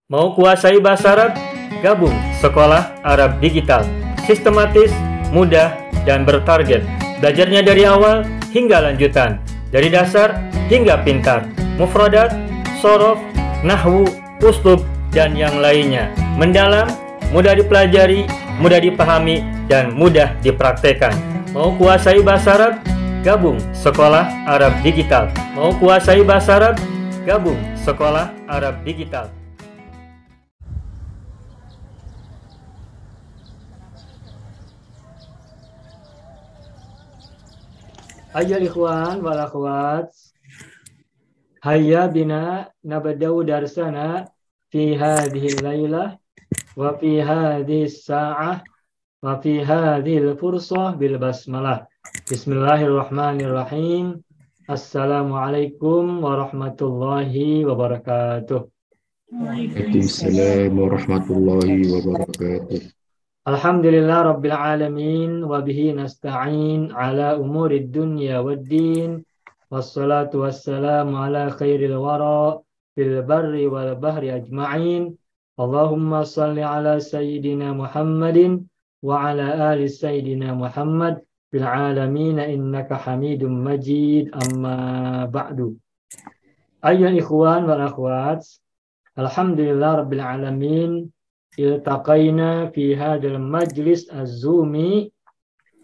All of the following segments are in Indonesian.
Mau kuasai bahasa Arab? Gabung Sekolah Arab Digital. Sistematis, mudah, dan bertarget. Belajarnya dari awal hingga lanjutan. Dari dasar hingga pintar. Mufradat, sorof, nahwu, uslub, dan yang lainnya. Mendalam, mudah dipelajari, mudah dipahami, dan mudah dipraktekkan. Mau kuasai bahasa Arab? Gabung Sekolah Arab Digital. Mau kuasai bahasa Arab? Gabung Sekolah Arab Digital. Ayyuhal ikhwan wal akhwat, hayya bina nabda'u darsana fi hadhihi lailah wa fi hadhihi sa'ah wa fi hadhihi fursah bil basmalah. Bismillahirrahmanirrahim. Assalamualaikum warahmatullahi wabarakatuh. Waalaikumsalam warahmatullahi wabarakatuh. Alhamdulillah Rabbil Alamin wa bihi nasta'in ala umurid dunya waddin wassalatu wassalamu ala khairil wara fil barri wal bahri ajma'in. Allahumma salli ala Sayyidina Muhammadin wa ala ali Sayyidina Muhammad fil alamin innaka hamidum majid, amma ba'du. Ayyuhal ikhwan wal akhwat, alhamdulillah Rabbil Alamin, iltaqaina fi hadal majlis az-zumi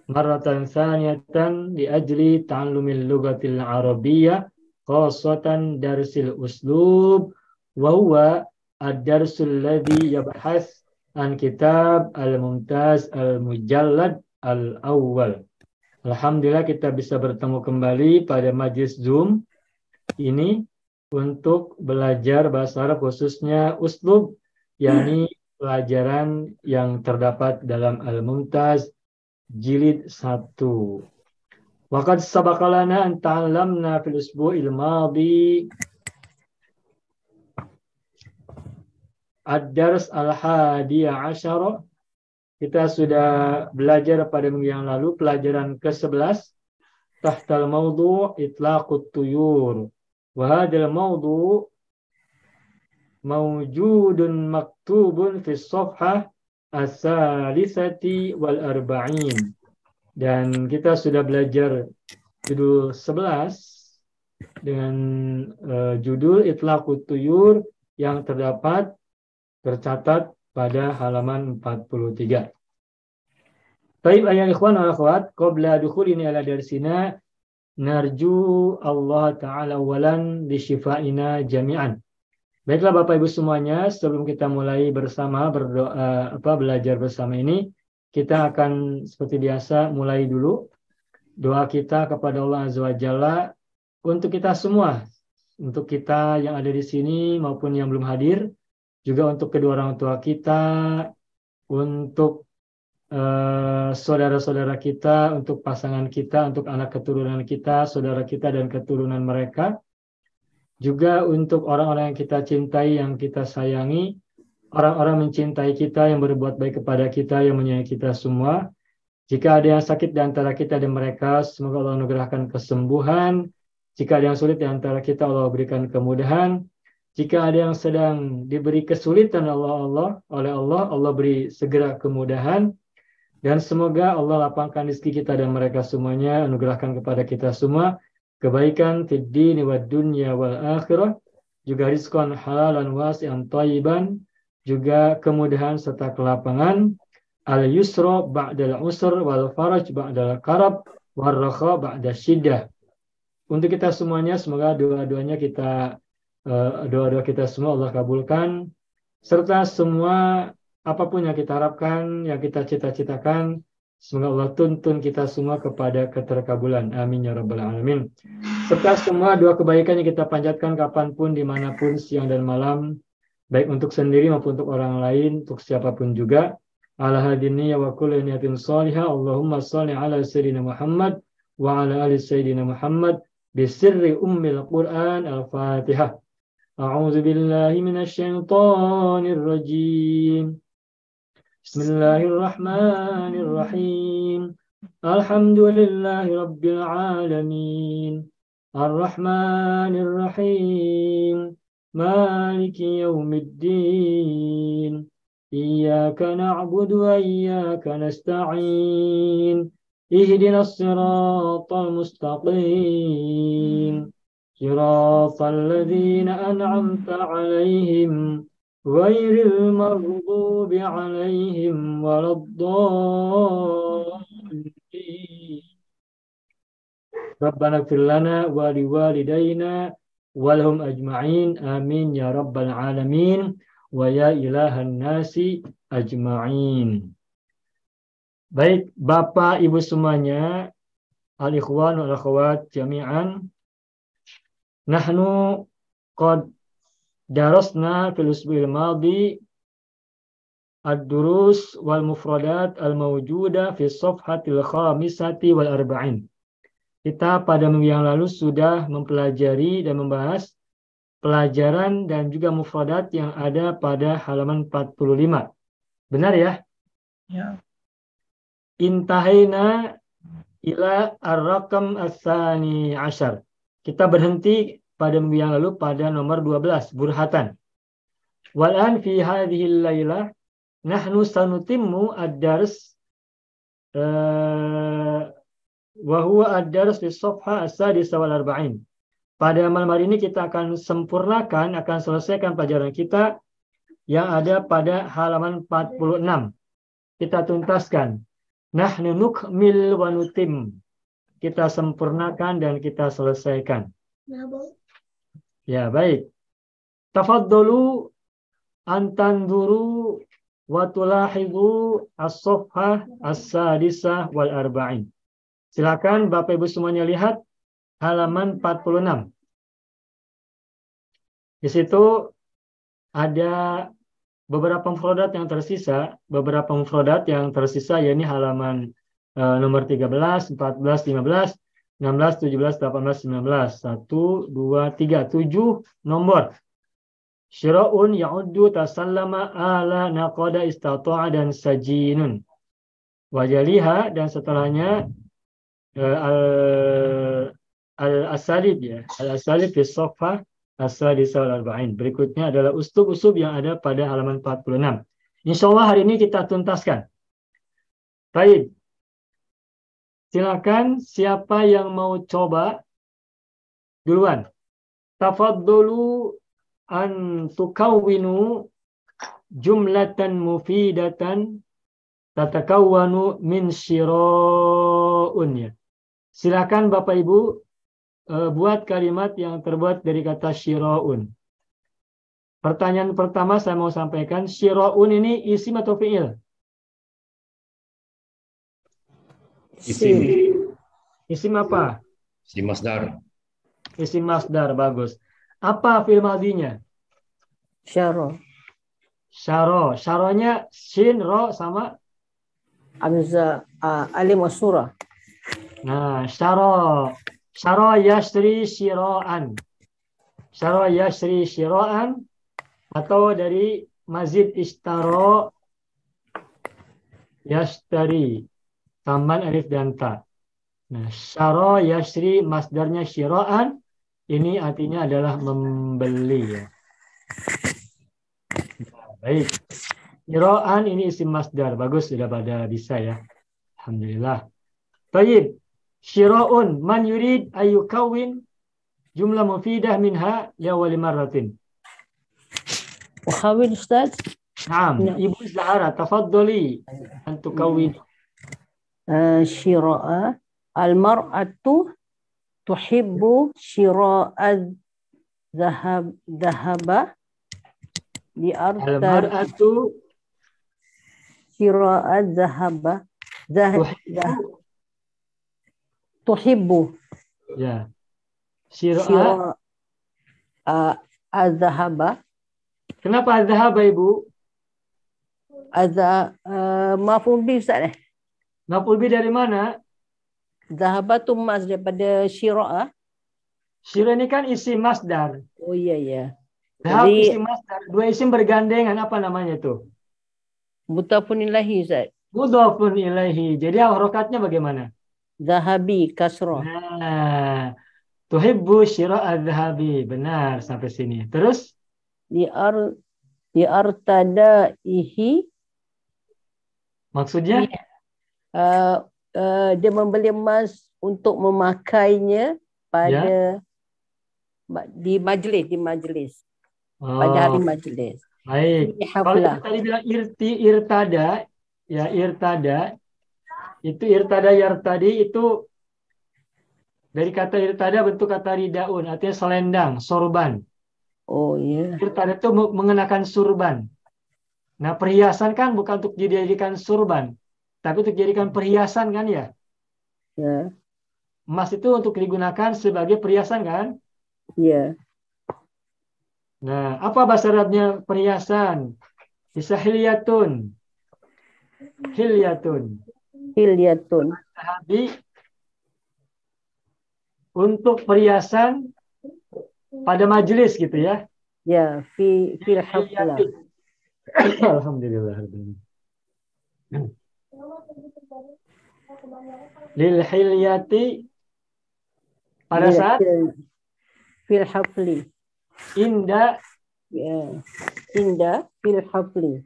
marratan thaniyatan li ajli ta'allumil lughatil arabiyyah khassatan darsil uslub wa huwa ad-darsul ladzi yabhas an kitab al-mumtaz al-mujallad al-awwal. Alhamdulillah kita bisa bertemu kembali pada majlis Zoom ini untuk belajar bahasa Arab, khususnya uslub, yakni pelajaran yang terdapat dalam Al-Mumtaz jilid 1. Waqad sabaqalana an ta'allamna fil usbu'il madhi ad-dars al-hadiya asyara. Kita sudah belajar pada minggu yang lalu pelajaran ke-11 tahtal mawdu' itlaqut tuyur. Wa hadzal mawdu' mawjudun maktubun fi safhah as-salisati wal arba'in. Dan kita sudah belajar judul 11 dengan judul Itlaqut Tuyur yang tercatat pada halaman 43. Baik ayah ikhwan wal akhwat, qabla dukhulina ala darsina narju Allah Ta'ala awalan li syifa'ina jami'an. Baiklah Bapak Ibu semuanya, sebelum kita mulai bersama belajar bersama ini, kita akan seperti biasa mulai dulu doa kita kepada Allah Azza wa Jalla untuk kita semua, untuk kita yang ada di sini maupun yang belum hadir, juga untuk kedua orang tua kita, untuk saudara-saudara kita, untuk pasangan kita, untuk anak keturunan kita, saudara kita dan keturunan mereka. Juga untuk orang-orang yang kita cintai, yang kita sayangi, orang-orang mencintai kita, yang berbuat baik kepada kita, yang menyayangi kita semua. Jika ada yang sakit di antara kita dan mereka, semoga Allah anugerahkan kesembuhan. Jika ada yang sulit di antara kita, Allah berikan kemudahan. Jika ada yang sedang diberi kesulitan oleh Allah, Allah beri segera kemudahan. Dan semoga Allah lapangkan rezeki kita dan mereka semuanya, anugerahkan kepada kita semua kebaikan fid dini wad dunya wal akhirah, juga rizqan halalan wasi'an thayyiban, juga kemudahan serta kelapangan, al yusra ba'dal usr wal faraj ba'dal karab war rakha ba'da syiddah. Untuk kita semuanya, semoga doa-doa kita semua Allah kabulkan, serta semua apapun yang kita harapkan, yang kita cita-citakan, semoga Allah tuntun kita semua kepada keterkabulan. Amin ya rabbal alamin. Serta semua doa kebaikan yang kita panjatkan kapanpun, dimanapun, siang dan malam, baik untuk sendiri maupun untuk orang lain, untuk siapapun juga. Ala hadini wa kulli niyatin salihah. Allahumma salli ala Sayyidina Muhammad wa ala ali Sayyidina Muhammad bisirri ummil Qur'an al-Fatihah. A'udzu billahi minasy syaithanir rajim. Bismillahirrahmanirrahim. Alhamdulillahi rabbil alamin. Ar-Rahmanir Rahim. مالك يوم الدين إياك نعبد وإياك نستعين اهدنا الصراط المستقيم صراط الذين أنعمت عليهم غير المغضوب عليهم ولا الضالين ربنا اغفر لنا ولوالدينا ولهم أجمعين آمين يا رب العالمين ويا إله الناس أجمعين. Baik, Bapak Ibu semuanya, al-ikhwan wal akhwat jami'an, nahnu qad darasna fil usbu'il madi ad-durus wal mufradat al-mawjuda fi safhatil khamisati wal arba'in. Kita pada minggu yang lalu sudah mempelajari dan membahas pelajaran dan juga mufradat yang ada pada halaman 45. Benar ya? Ya. Intahina ila ar-raqam ats-tsani 'ashar. Kita berhenti pada minggu yang lalu pada nomor 12, burhatan. Wal'an fi hadhihi al-lailah nahnu sanutimmu ad-dars wa huwa ad-dars fi safha as-sadisa wal arba'in. Pada malam hari ini kita akan sempurnakan, akan selesaikan pelajaran kita yang ada pada halaman 46. Kita tuntaskan. Nahnu nukmil wa nutim. Kita sempurnakan dan kita selesaikan. Ya, baik. Tafaddalu antanduru wa tulahidhu as-safhah as-sadisah wal arba'in. Silakan Bapak Ibu semuanya lihat halaman 46. Di situ ada beberapa mufradat yang tersisa, yakni halaman nomor 13, 14, 15, 16, 17, 18, 19. 1, 2, 3, 7 nomor. Syira'un ya'uddu tasallama ala naqada istata'a dan sajinun. Wajaliha dan setelahnya al-asalib ya. Al-asalib fi safha as-sadisa wal arba'in. Berikutnya adalah uslub-uslub yang ada pada halaman 46. Insyaallah hari ini kita tuntaskan. Baik. Silakan siapa yang mau coba duluan. Tafaddalu an tukawwinu jumlatan mufidatan tatakawwanu min syira'un ya. Silakan Bapak Ibu buat kalimat yang terbuat dari kata syira'un. Pertanyaan pertama saya mau sampaikan, syira'un ini isim atau fi'il? Isim. Isim apa? Isim masdar. Isim masdar, bagus. Apa fi'il madinya? Syaro. Syaro. Syaronya shin, ro, sama? Hamzah, alif wasura. Nah, syaro. Syaro yasri syira'an. Syaro yasri syira'an atau dari mazid istaro yashtari. Tambahan alif dan ta. Nah, syaro yasri masdarnya syira'an. Ini artinya adalah membeli ya. Nah, baik. Syira'an ini isim masdar. Bagus, sudah pada bisa ya. Alhamdulillah. Baik. Syira'un man yurid ayyukawin jumlah mufidah minha liawali marratin. Ukhawin Ustaz. Naam, Ibu Zahara, tafaddali antukawin. Syira'a al-mar'atu tuhibbu syira'ad dhahaba di arta Al-mar'atu syira'ad dhahaba tuhibbu ya. Syira'a az-zahaba. Kenapa az-zahaba Ibu? Maf'ul bih Ustaz. Maf'ul bih dari mana? Zahaba tu mas daripada syira'a. Syira ini kan isim masdar. Oh iya ya. Zahab Jadi isim masdar. Dua isim bergandengan, apa namanya itu? mudhafun ilaihi Ustaz. Mudhafun ilaihi. Jadi harokatnya bagaimana? Zahabi kasrah. Nah, tuhibbu syira'a zahabi. Benar sampai sini. Terus Liartadaihi, Maksudnya? dia membeli emas untuk memakainya pada di majlis pada hari Oh, majlis. baik. Fi Kalau haflah. yang tadi bilang irtada, ya irtada, itu irtada yartadi itu dari kata irtada bentuk kata ridaun, artinya selendang, sorban. Oh ya. Irtada itu mengenakan surban. Nah, perhiasan kan bukan untuk dijadikan surban, tapi untuk dijadikan perhiasan kan ya. Ya. Emas itu untuk digunakan sebagai perhiasan kan? Ya. Nah, apa bahasa Arabnya perhiasan? Bisa hilyatun. Hilyatun. Hilyatun. Jadi untuk perhiasan pada majelis gitu ya. Ya, fil haflah. Hilyati. Alhamdulillah. Lil hilyati pada saat fil hafli. inda Ya. Inda fil hafli.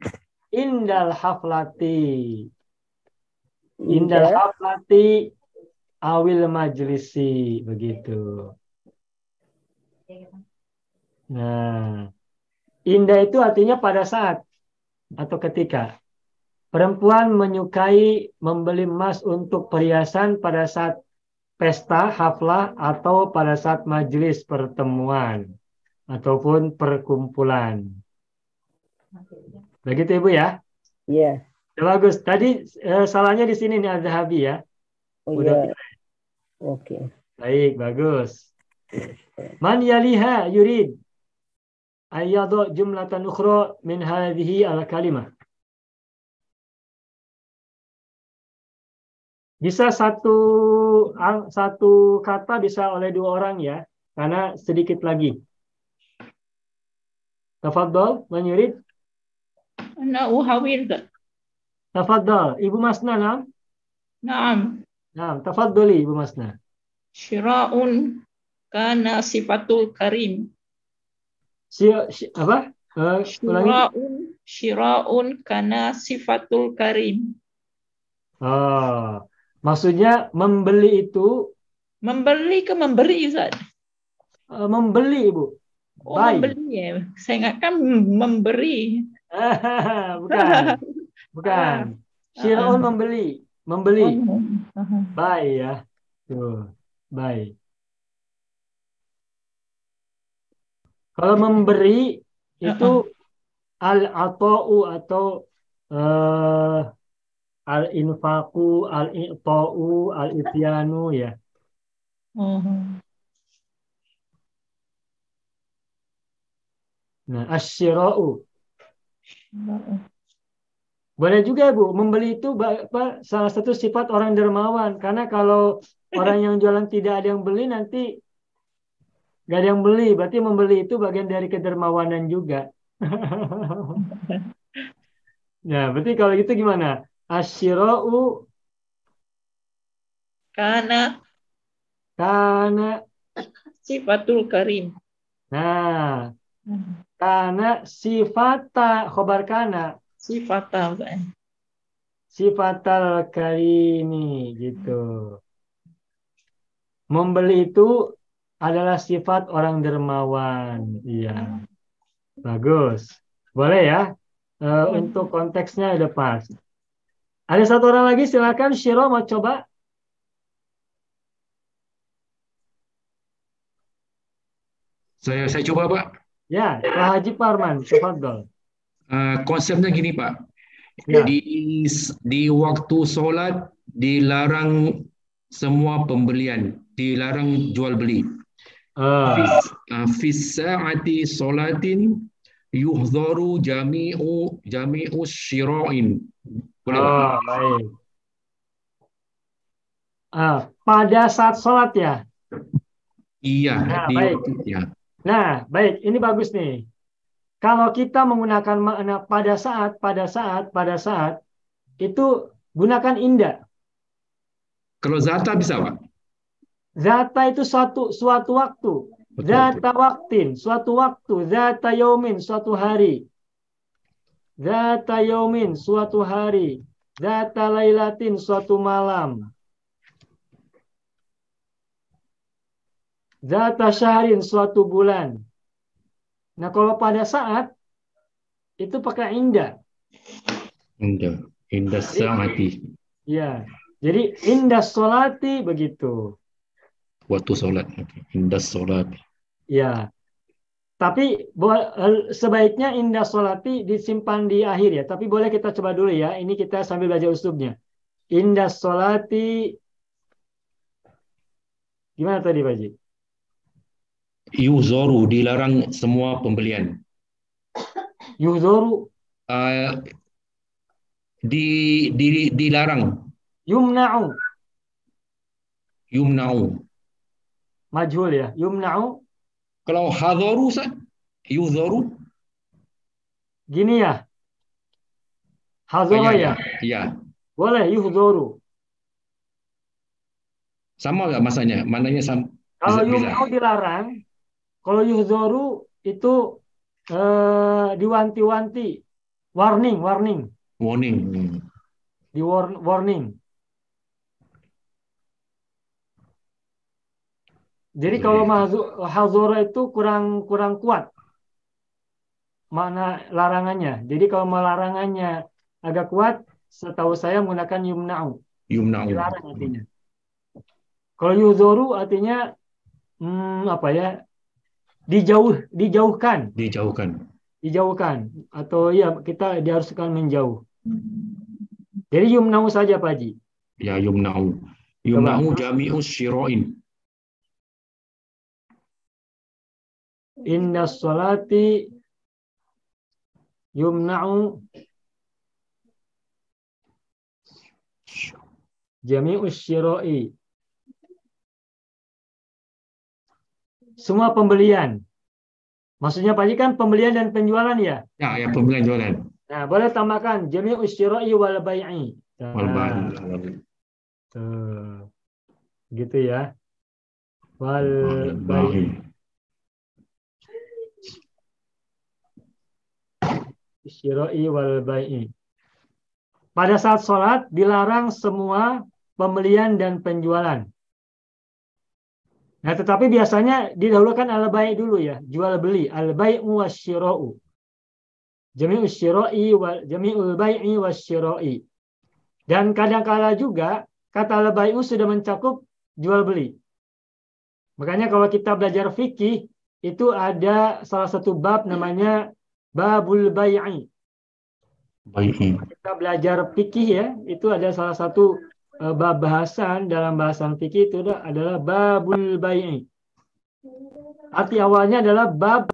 indal haflati. Indal haflati awil majlisi begitu. Nah, indah itu artinya pada saat atau ketika. Perempuan menyukai membeli emas untuk perhiasan pada saat pesta, haflah, atau pada saat majelis pertemuan ataupun perkumpulan. Begitu Ibu ya? Ya. Ya, bagus. Tadi salahnya di sini nih Az-Zahabi ya. Oh Udah ya. Oke. baik, bagus. Man yaliha yurid ayyadu jumlatan ukhra min hadhihi al-kalimah. Bisa satu kata bisa oleh dua orang ya, karena sedikit lagi. Tafadhol, man yurid. Ana uhawir. Tafadhol, Ibu Masna, nam? Naam. Nam, tafadholi Ibu Masna. Syira'un kana sifatul karim. Apa? Ulangi. Syira'un kana sifatul karim. Oh, maksudnya membeli itu Membeli ke memberi, Ustaz? membeli, Ibu. Oh, Buy. membeli ya. Saya ingatkan memberi. Bukan. Bukan. Syira'un membeli. Membeli. Buy ya. Tuh, buy. Kalau memberi itu al-ata'u atau al-infaqu, al-i'ta'u, al-ityanu ya. Nah, asyira'u. Boleh juga Bu, membeli itu salah satu sifat orang dermawan. Karena kalau orang yang jualan tidak ada yang beli, nanti nggak ada yang beli. Berarti membeli itu bagian dari kedermawanan juga. Nah, berarti kalau gitu gimana? Asyira'u Kana sifatul karim. Nah, karena sifata khobar kana. Sifatal karimi gitu. Membeli itu adalah sifat orang dermawan. Iya. Bagus. Boleh ya? Untuk konteksnya udah pas. Ada satu orang lagi silakan Syiro mau coba. Saya coba Pak. Ya, Pak Haji Parman, tafadhol. Konsepnya gini Pak. Ya. Di waktu sholat dilarang semua pembelian, dilarang jual beli. Fis sa'ati sholatin yuhdharu jami'u syira'in. Boleh Pak? Baik. Pada saat sholat ya? Iya, Nah, di baik. waktunya. Nah, baik. Ini bagus nih. Kalau kita menggunakan makna pada saat, itu gunakan inda. Kalau zata bisa Pak? Zata itu suatu waktu. Betul, Zata waktin, suatu waktu. Zata yaumin, suatu hari. Zata yaumin, suatu hari. Zata lailatin, suatu malam. Zata syahrin, suatu bulan. Nah, kalau pada saat, itu pakai indah. Indah. Indah sa'ati. Ya, jadi indah sholati begitu. Waktu solat. Okay. Indah solat. Ya, tapi sebaiknya indah sholati disimpan di akhir ya. Tapi boleh kita coba dulu ya. Ini kita sambil belajar uslubnya. Indah sholati, gimana tadi Pak Ji? Yuzoru, dilarang semua pembelian. Yuhzoru, Uh, dilarang. yumna'u, Yumna'u. majhul ya. Yumna'u, Kalau hadaru, Ustaz? Yuzoru? gini ya. Hazara ya. Ya. Boleh yuhzoru. Sama nggak masanya? Mananya sama? Kalau Bisa. yumna'u dilarang, kalau yuhzoru itu diwanti-wanti. Warning. Warning. Di warning. Jadi kalau hazara itu kurang kuat makna larangannya. Jadi kalau melarangannya agak kuat, setahu saya menggunakan yumna'u. Yumna'u. Dilarang artinya. Kalau yuhzoru artinya apa ya? Dijauhkan. Dijauhkan atau ya kita diharuskan menjauh. Jadi yumna'u saja Pak Haji. Ya, yumna'u. Yumna'u jami'us syira'in. Inna sholati yumna'u jami'us syira'i. Semua pembelian. Maksudnya Pak Haji kan pembelian dan penjualan ya? Ya, pembelian jualan. Nah, boleh tambahkan jami'us syira'i wal bai'i. Tuh. Gitu ya. Wal bai'i. Syira'i wal bai'i. Pada saat sholat dilarang semua pembelian dan penjualan. Nah, tetapi biasanya didahulukan al-bai' dulu ya, jual beli, al-bai'u wasyira'u. Jami'ul bai'i wasyira'i. Dan kadang-kala juga kata al-bai'u sudah mencakup jual beli. Makanya kalau kita belajar fikih itu ada salah satu bab namanya babul bai'i. Kita belajar fikih ya, itu ada salah satu bab bahasan dalam bahasan fikih itu adalah babul bai'i. Arti awalnya adalah bab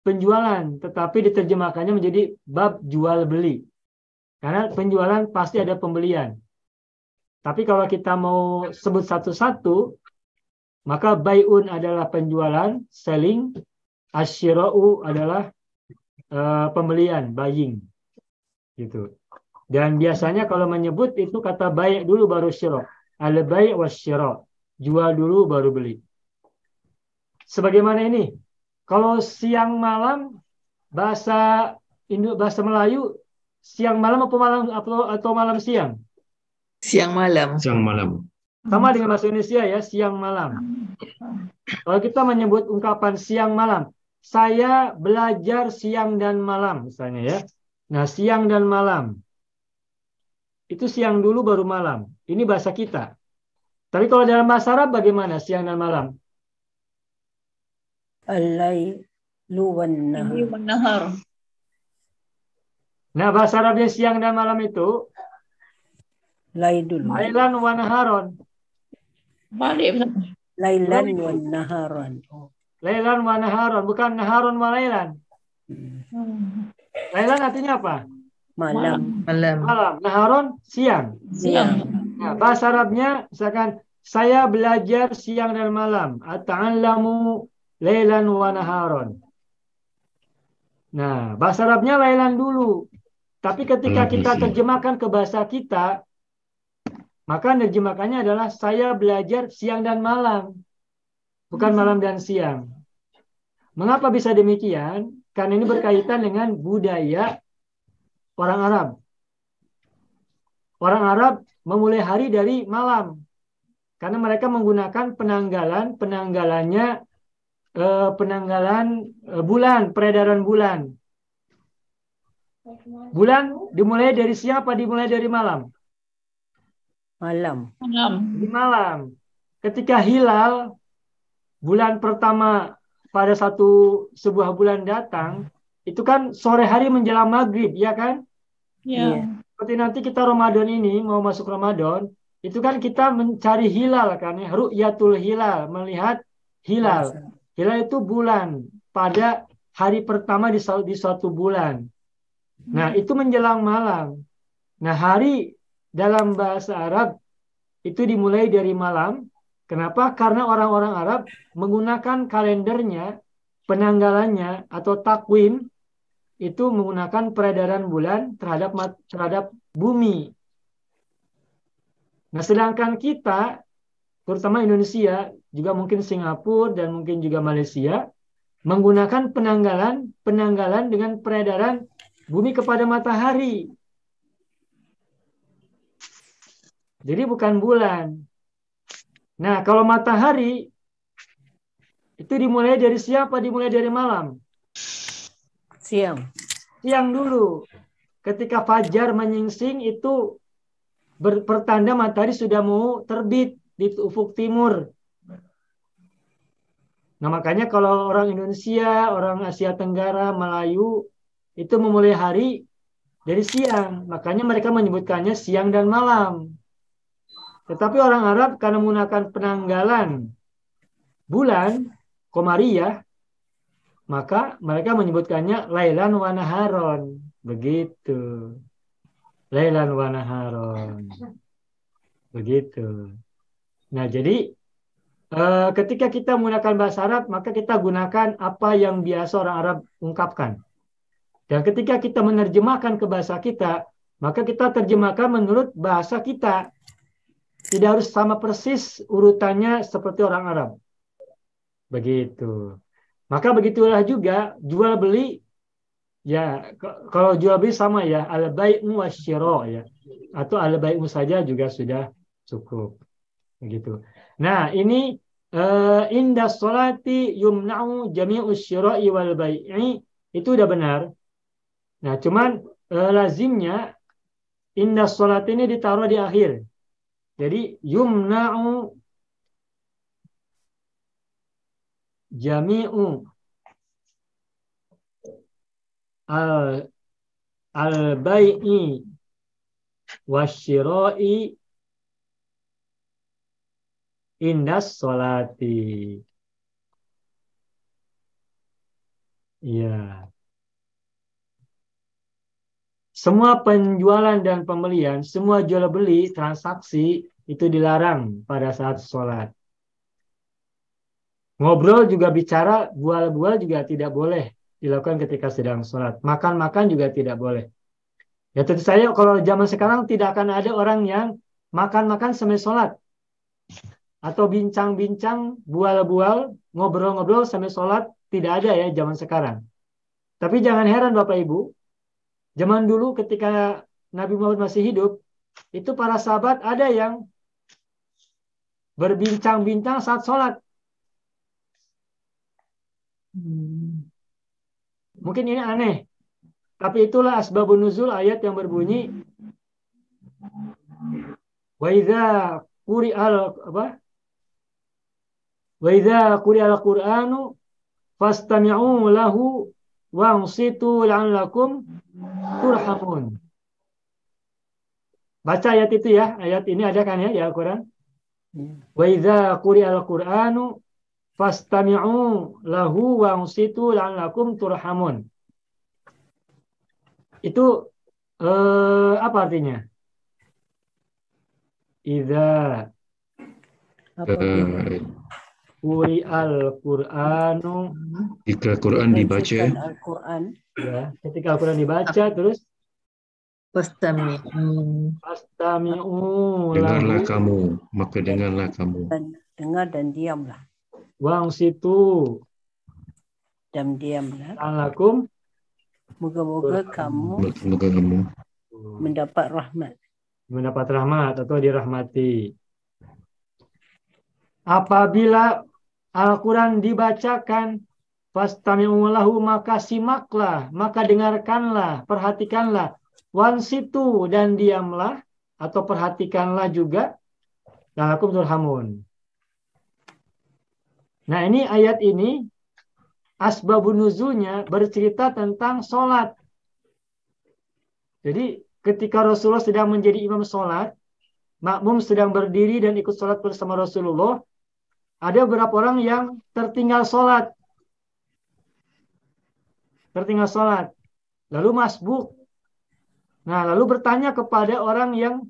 penjualan, tetapi diterjemahkannya menjadi bab jual beli. Karena penjualan pasti ada pembelian. Tapi kalau kita mau sebut satu-satu, maka bai'un adalah penjualan, selling, asyira'u adalah pembelian, buying. Gitu. Dan biasanya kalau menyebut itu kata bai' dulu baru syira'. Al-bai' wasyira'. Jual dulu baru beli. Sebagaimana ini. Kalau siang malam bahasa Melayu siang malam atau malam siang? Siang malam. Sama dengan bahasa Indonesia ya, siang malam. Kalau kita menyebut ungkapan siang malam, saya belajar siang dan malam misalnya ya. Nah, siang dan malam. Itu siang dulu baru malam. Ini bahasa kita. Tapi kalau dalam bahasa Arab bagaimana siang dan malam? Al-lailu wan nahar. Nah, bahasa Arabnya siang dan malam itu Lailan wa naharon. Lailan wan naharan. Lailan wa naharon, bukan naharon wa lailan. Lailan artinya apa? Malam. Naharon siang. Nah, bahasa Arabnya misalkan saya belajar siang dan malam. Ata'allamu lailan wa naharon. Nah, bahasa Arabnya lailan dulu. Tapi ketika kita terjemahkan ke bahasa kita, maka terjemahkannya adalah saya belajar siang dan malam. Bukan malam dan siang. Mengapa bisa demikian? Karena ini berkaitan dengan budaya orang Arab. Orang Arab memulai hari dari malam. Karena mereka menggunakan penanggalan bulan, peredaran bulan. Bulan dimulai dari siang apa dimulai dari malam? Malam. Di malam. Ketika hilal, bulan pertama pada sebuah bulan datang, itu kan sore hari menjelang maghrib, ya kan? Iya. Seperti nanti kita Ramadan ini, mau masuk Ramadan, itu kan kita mencari hilal kan ya, ru'yatul hilal, melihat hilal. Hilal itu bulan pada hari pertama di suatu bulan. Nah, itu menjelang malam. Nah, hari dalam bahasa Arab itu dimulai dari malam. Kenapa? Karena orang-orang Arab menggunakan kalendernya, penanggalannya atau takwim itu menggunakan peredaran bulan terhadap bumi. Nah, sedangkan kita, terutama Indonesia, juga mungkin Singapura dan mungkin juga Malaysia, menggunakan penanggalan dengan peredaran bumi kepada matahari. Jadi bukan bulan. Nah, kalau matahari itu dimulai dari siapa? Dimulai dari malam. Siang. Siang dulu. Ketika fajar menyingsing itu pertanda matahari sudah mau terbit di ufuk timur. Nah, makanya kalau orang Indonesia, orang Asia Tenggara, Melayu itu memulai hari dari siang. Makanya mereka menyebutkannya siang dan malam. Tetapi orang Arab karena menggunakan penanggalan bulan, Qamariyah, maka mereka menyebutkannya Lailan wa Naharon. Begitu. Lailan wa Naharon. Begitu. Nah, jadi ketika kita menggunakan bahasa Arab, maka kita gunakan apa yang biasa orang Arab ungkapkan. Dan ketika kita menerjemahkan ke bahasa kita, maka kita terjemahkan menurut bahasa kita. Tidak harus sama persis urutannya seperti orang Arab. Begitu. Maka begitulah juga jual beli. Ya, kalau jual beli sama ya, al-bai'u wasyira ya. Atau al-bai'u saja juga sudah cukup. Begitu. Nah, ini inda sholati yumna'u jami'u syira'i wal bai'i, itu udah benar. Nah, cuman lazimnya inda sholat ini ditaruh di akhir. Jadi yumna'u jami'u al-bai'i wasyira'i indas sholati. Ya. Semua penjualan dan pembelian, semua jual beli, transaksi itu dilarang pada saat sholat. Ngobrol juga bicara, bual-bual juga tidak boleh dilakukan ketika sedang sholat. Makan-makan juga tidak boleh. Ya tentu saja kalau zaman sekarang tidak akan ada orang yang makan-makan sambil sholat. Atau bincang-bincang, bual-bual, ngobrol-ngobrol sambil sholat, tidak ada ya zaman sekarang. Tapi jangan heran Bapak Ibu, zaman dulu ketika Nabi Muhammad masih hidup, itu para sahabat ada yang berbincang-bincang saat sholat. Mungkin ini aneh, tapi itulah asbabun nuzul ayat yang berbunyi wa idza quri'al Qur'anu fastami'u lahu wa'ansitu la'allakum turhamun. Baca ayat itu ya, ayat ini ada kan ya di Al-Quran? Wa idza quri'al Qur'anu fastami'u lahu wa'ansitu la'allakum turhamun. Itu apa artinya? Idza quri'al Qur'anu, Jika Quran dibaca, Al-Quran. ya, ketika Al-Quran dibaca terus Fastami'u. dengarlah lahu kamu, maka dengarlah kamu. Dan dengar dan diamlah. wa'ansitu Diam-diamlah. La'allakum Moga-moga kamu Semoga kamu mendapat rahmat. mendapat rahmat atau dirahmati. Apabila Al-Quran dibacakan, fastami'u lahu, maka simaklah, maka dengarkanlah, perhatikanlah. Wansitu, dan diamlah atau perhatikanlah juga. La'allakum turhamun. Nah, ini ayat ini asbabun nuzulnya bercerita tentang sholat. Jadi ketika Rasulullah sedang menjadi imam sholat, makmum sedang berdiri dan ikut sholat bersama Rasulullah, ada beberapa orang yang tertinggal sholat. Lalu masbuk. Nah, lalu bertanya kepada orang yang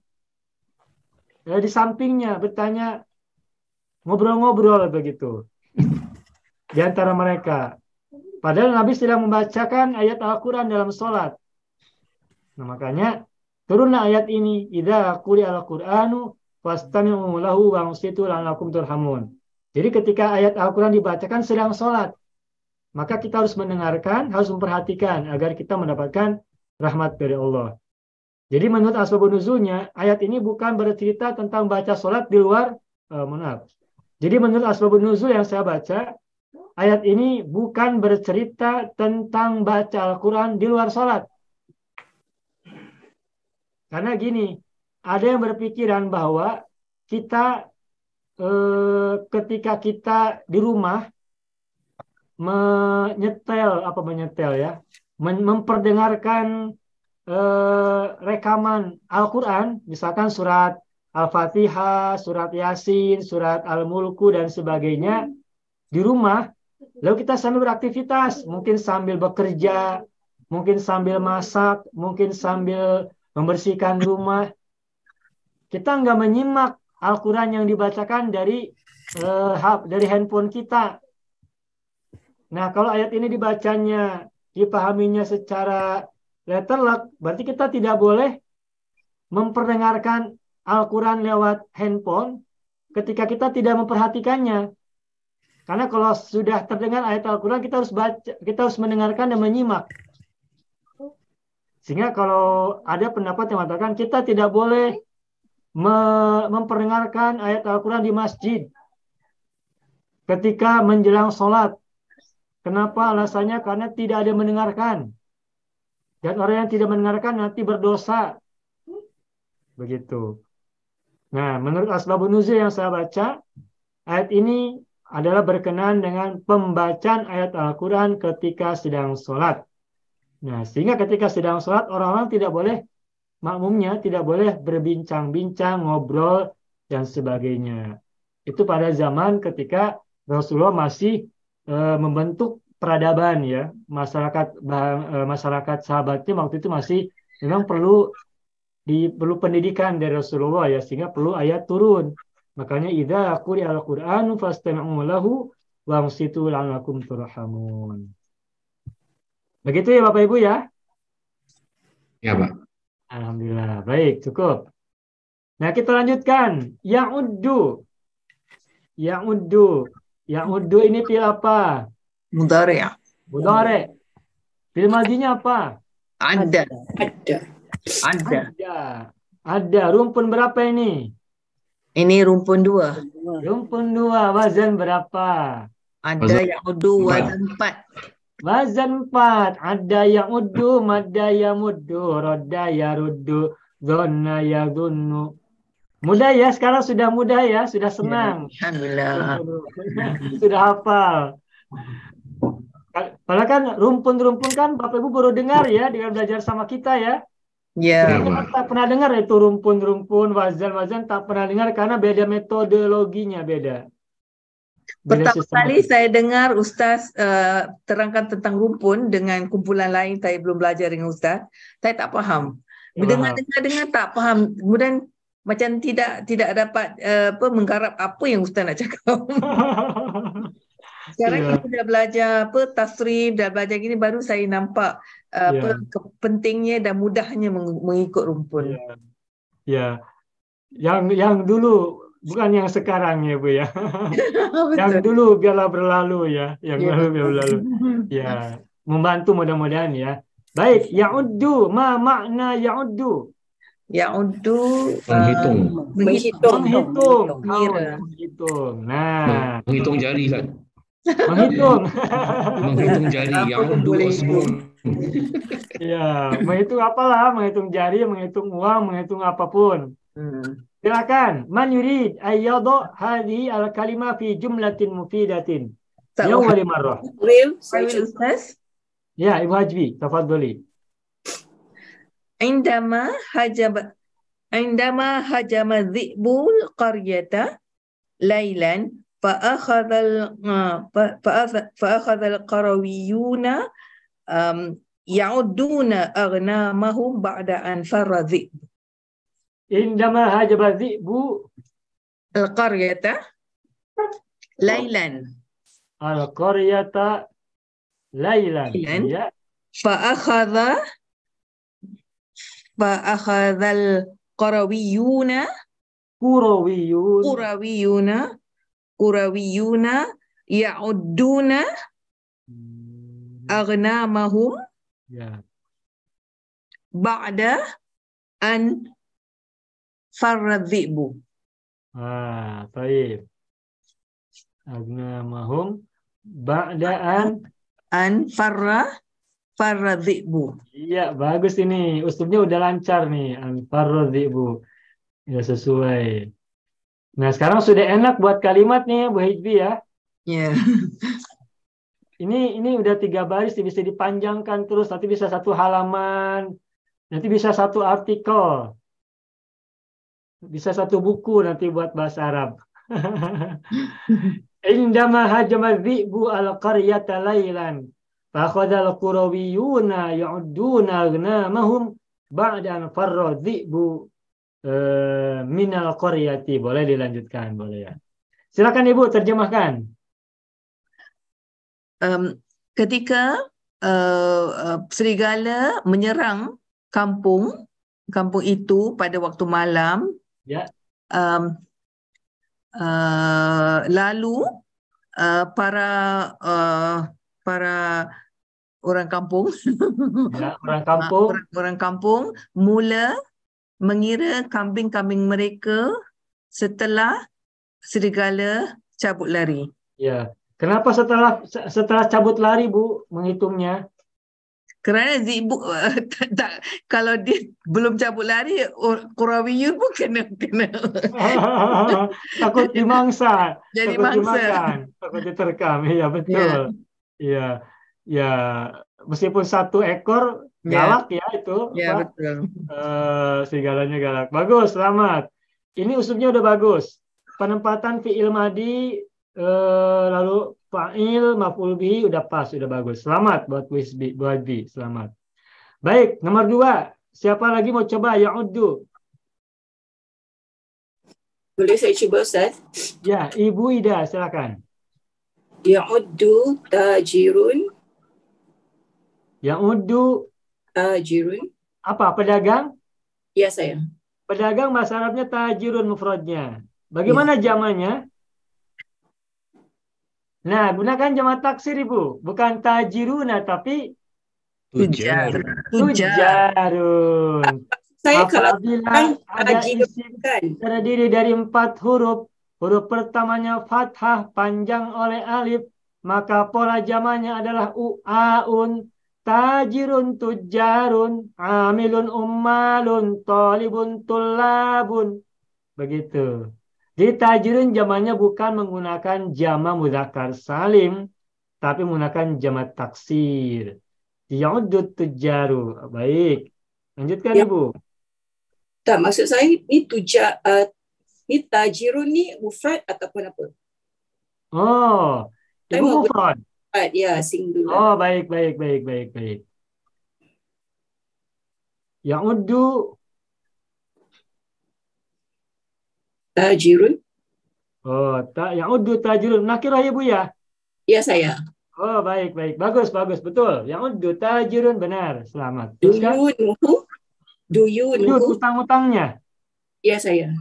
di sampingnya, bertanya, ngobrol-ngobrol begitu di antara mereka. Padahal Nabi sedang membacakan ayat Al-Quran dalam sholat. Nah, makanya turunlah ayat ini, idza quri'al Qur'anu fastami'u lahu wansitu la'allakum turhamun. Jadi ketika ayat Al-Quran dibacakan sedang sholat, maka kita harus mendengarkan, harus memperhatikan agar kita mendapatkan rahmat dari Allah. Jadi menurut asbabun nuzulnya, ayat ini bukan bercerita tentang baca sholat di luar, Jadi menurut asbabun nuzul yang saya baca, ayat ini bukan bercerita tentang baca Al-Quran di luar sholat. Karena gini, ada yang berpikiran bahwa kita ketika kita di rumah memperdengarkan rekaman Al-Quran, misalkan surat Al-Fatihah, surat Yasin, surat Al-Mulku, dan sebagainya di rumah, lalu kita sambil beraktivitas, mungkin sambil bekerja, mungkin sambil masak, mungkin sambil membersihkan rumah, kita nggak menyimak Al-Quran yang dibacakan dari handphone kita. Nah, kalau ayat ini dibacanya, dipahaminya secara letterlock, berarti kita tidak boleh memperdengarkan Al-Quran lewat handphone ketika kita tidak memperhatikannya. Karena kalau sudah terdengar ayat Al-Quran, kita harus baca, kita harus mendengarkan dan menyimak. Sehingga kalau ada pendapat yang mengatakan kita tidak boleh memperdengarkan ayat Al-Quran di masjid ketika menjelang sholat. Kenapa? Alasannya karena tidak ada yang mendengarkan. Dan orang yang tidak mendengarkan nanti berdosa. Begitu. Nah, menurut asbabun nuzul yang saya baca, ayat ini adalah berkenaan dengan pembacaan ayat Al-Quran ketika sedang sholat. Nah, sehingga ketika sedang sholat, orang-orang tidak boleh, makmumnya tidak boleh berbincang-bincang, ngobrol, dan sebagainya. Itu pada zaman ketika Rasulullah masih membentuk peradaban, ya, masyarakat sahabatnya waktu itu masih memang perlu pendidikan dari Rasulullah, ya, sehingga perlu ayat turun. Makanya idza quri'al Qur'anu fastami'u lahu wansitu la'allakum turhamun. Begitu ya Bapak Ibu ya? ya Pak. Alhamdulillah. Baik, cukup. Nah, kita lanjutkan. Ya'uddu ini fi'il apa? Mudhari'. Mudhari'. Fi'il madhinya apa? Ada. Ada. Rumpun berapa ini? Ini rumpun 2. Rumpun 2. Wazan berapa? Ada ya'uddu wazan 4. Wazan 4. Ada ya'uddu, madda yamuddu, rodda yaruddu, dhonna yadhunnu. Mudah ya, sekarang sudah mudah ya, sudah senang. Alhamdulillah. Sudah hafal. Padahal kan rumpun-rumpun kan Bapak Ibu baru dengar ya dengan belajar sama kita ya. Ya. Kita tak pernah dengar itu rumpun-rumpun, wazan-wazan, tak pernah dengar karena beda metodologinya, beda. Pertama kali saya dengar Ustaz terangkan tentang rumpun dengan kumpulan lain, saya belum belajar dengan Ustaz, saya tak faham. Dengar tak faham. Kemudian macam tidak dapat menggarap apa yang Ustaz nak cakap. Sekarang kita dah belajar tasrif, dah belajar gini, baru saya nampak pentingnya dan mudahnya mengikut rumpun. Ya. Yang dulu Bukan yang sekarang ya Bu ya. Yang Betul. dulu biarlah berlalu ya. Yang Ya. lalu biarlah berlalu. Ya, membantu mudah-mudahan ya. Baik, ya'uddu. Ma makna ya'uddu? Ya'uddu Menghitung. Menghitung. Menghitung. Mengira. Menghitung. Nah, Menghitung jari kan. menghitung. Menghitung jari. Apa pun Ya'uddu boleh asbun. Ya, menghitung apalah, menghitung jari, menghitung uang, menghitung apapun. Silakan. Man yurid ayyadha hadhihi al-kalimah fi jumlatin mufidatin. Tak Min faham. awwali marrah. Saya Ustaz. Ya, Ibu Hajbi, tafadhali. عندما هجم الذئب القرية ليلا فأخذ القرويون يعدون أغنامهم بعد أن فر الذئب. Indama hajaba dhi'bu القرية ليلا al-qaryata laylan. Laylan. Ya, فأخذ القرويون kurawiyun. قرويون يعدون أغنامهم Ya. بعد أن فر الذئب. Baik. Agnamahum ba'da'an. أن فر الذئب. Iya, bagus ini. Uslubnya udah lancar nih. Anfarrodhi, Bu. Ya, sesuai. Nah, sekarang sudah enak buat kalimat nih, Bu Hijbi ya. Ya. Ini udah 3 baris, bisa dipanjangkan terus. Nanti bisa 1 halaman. Nanti bisa 1 artikel. Bisa 1 buku nanti buat bahasa Arab. Indama hajama dhi'bu al-qaryata laylan. Fakhadal qurawiyuna ya'udduna aghnamahum ba'da an farra dhi'bu minal qaryati. Boleh dilanjutkan, boleh ya. Silakan Ibu terjemahkan. Ketika serigala menyerang kampung itu pada waktu malam, Ya. lalu para orang kampung Ya, orang kampung. orang kampung mula mengira kambing-kambing mereka setelah serigala cabut lari. Ya. Kenapa setelah cabut lari, Bu, menghitungnya? Kerana zibu kalau dia belum cabut lari, Qurawiyun pun kena. Takut dimangsa, Jadi takut mangsa. dimakan, takut diterkam. Iya, betul. Iya. Ya, meskipun 1 ekor galak ya itu, Ya, Pak. betul. Segalanya galak. Bagus, selamat. Ini usulnya udah bagus. Penempatan fi'il madi, lalu fa'il, maf'ul bihi udah pas, udah bagus. Selamat buat Bu Hajbi, selamat. Baik, nomor 2. Siapa lagi mau coba ya'uddu? Boleh saya cuba, Ustaz? Ya, Ibu Ida, silakan. Ya'uddu tajirun. Ya'uddu Tajirun. apa? Pedagang? Ya, saya. Pedagang bahasa Arabnya tajirun mufradnya. Bagaimana jamannya? Nah, gunakan jamak taksir, Ibu. Bukan tajiruna, tapi Tujar. tujarun. Saya kalau Apabila ada isim kan. terdiri dari 4 huruf, huruf pertamanya fathah panjang oleh alif, maka pola jamannya adalah u'aun, tajirun, tujarun, amilun, ummalun, talibun, tullabun. Begitu. Jadi tajirun jamannya bukan menggunakan jama mudzakkar salim, tapi menggunakan jama taksir. Ya'uddu tujaru. Baik. Lanjutkan, Ya. Ibu. Tak, maksud saya ni ni tajirun ni mufrad ataupun apa? Oh, Saya Ibu mau mufrad. Ya, singular. Oh, baik. Ya'uddu. Tajirun. Oh, ya'uddu tajirun. Nakirah ya, Bu ya? Ya, saya. Oh, baik. Bagus. Betul. Ya'uddu tajirun, benar. Selamat. Teruskan. Duyunuhu. Utang-utangnya. Ya, saya.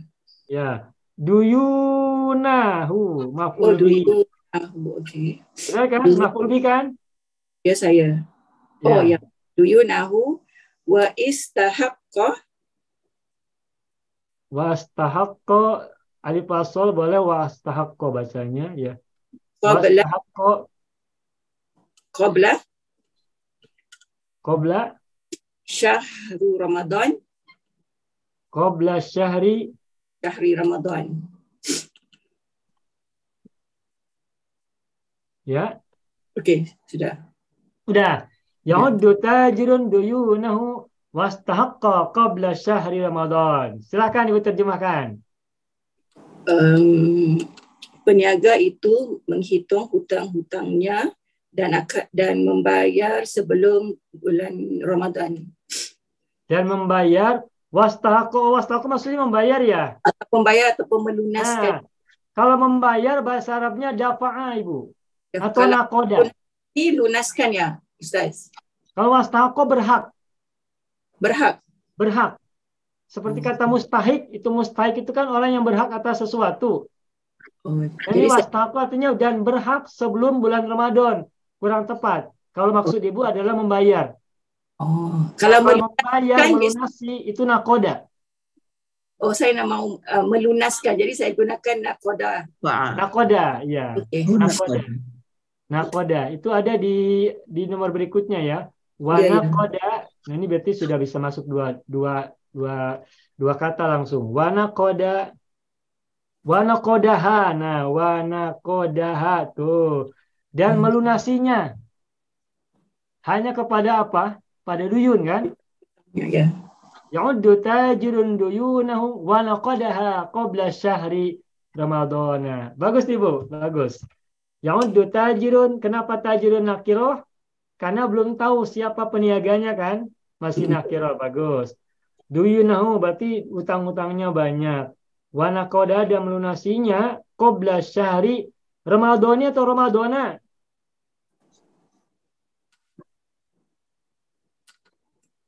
Ya. Duyunahu. Oh, Maf'ul bihi. duyunahu. Okay. Benar kan? Maf'ul bihi kan? Ya, saya. Oh, Ya. ya. Duyunahu wa istahaqqa. Wastahaqqa alif wasol boleh wastahaqqa bacanya ya. Qabla Wastahaqqa qabla qabla syahru Ramadan. qabla syahri Syahri Ramadan. ya. Okey, sudah. Udah. Ya'uddu tajirun duyunahu wastahaqqa qabla syahri Ramadan. Silakan Ibu terjemahkan. Peniaga itu menghitung hutang-hutangnya dan membayar sebelum bulan Ramadan. Dan membayar wastahaqqa maksudnya membayar ya. Atau membayar ataupun melunaskan. Kalau membayar bahasa Arabnya dafa'a Ibu. Atau Kalau nakoda. ini lunaskan ya, Ustaz. Kalau wastahaqqa Berhak. berhak. Seperti kata mustahik, itu mustahik itu kan orang yang berhak atas sesuatu. Oh, Jadi wastahaqqa artinya dan berhak sebelum bulan Ramadan. Kurang tepat. Kalau maksud Ibu adalah membayar. Kalau membayar, melunasi itu nakoda. Oh, saya nak mau melunaskan. Jadi saya gunakan nakoda. Nakoda, ya. Okay. Nakoda. Itu ada di nomor berikutnya ya. Wanakoda. Nah, ini berarti sudah bisa masuk dua kata langsung. Wanakoda. Wanakodaha. Nah, wanakodaha tuh. Dan melunasinya. Hanya kepada apa? Pada duyun kan? Ya. Ya'uddu tajirun duyunahu wa naqadaha qabla syahri Ramadana. Bagus Ibu, bagus. Ya'uddu tajirun, kenapa tajirun nakiroh? Karena belum tahu siapa peniaganya kan? Masih nakiroh, bagus. Duyunahu berarti utang-utangnya banyak. Wa naqadaha dan melunasinya qabla syahri Ramadana atau Ramadana?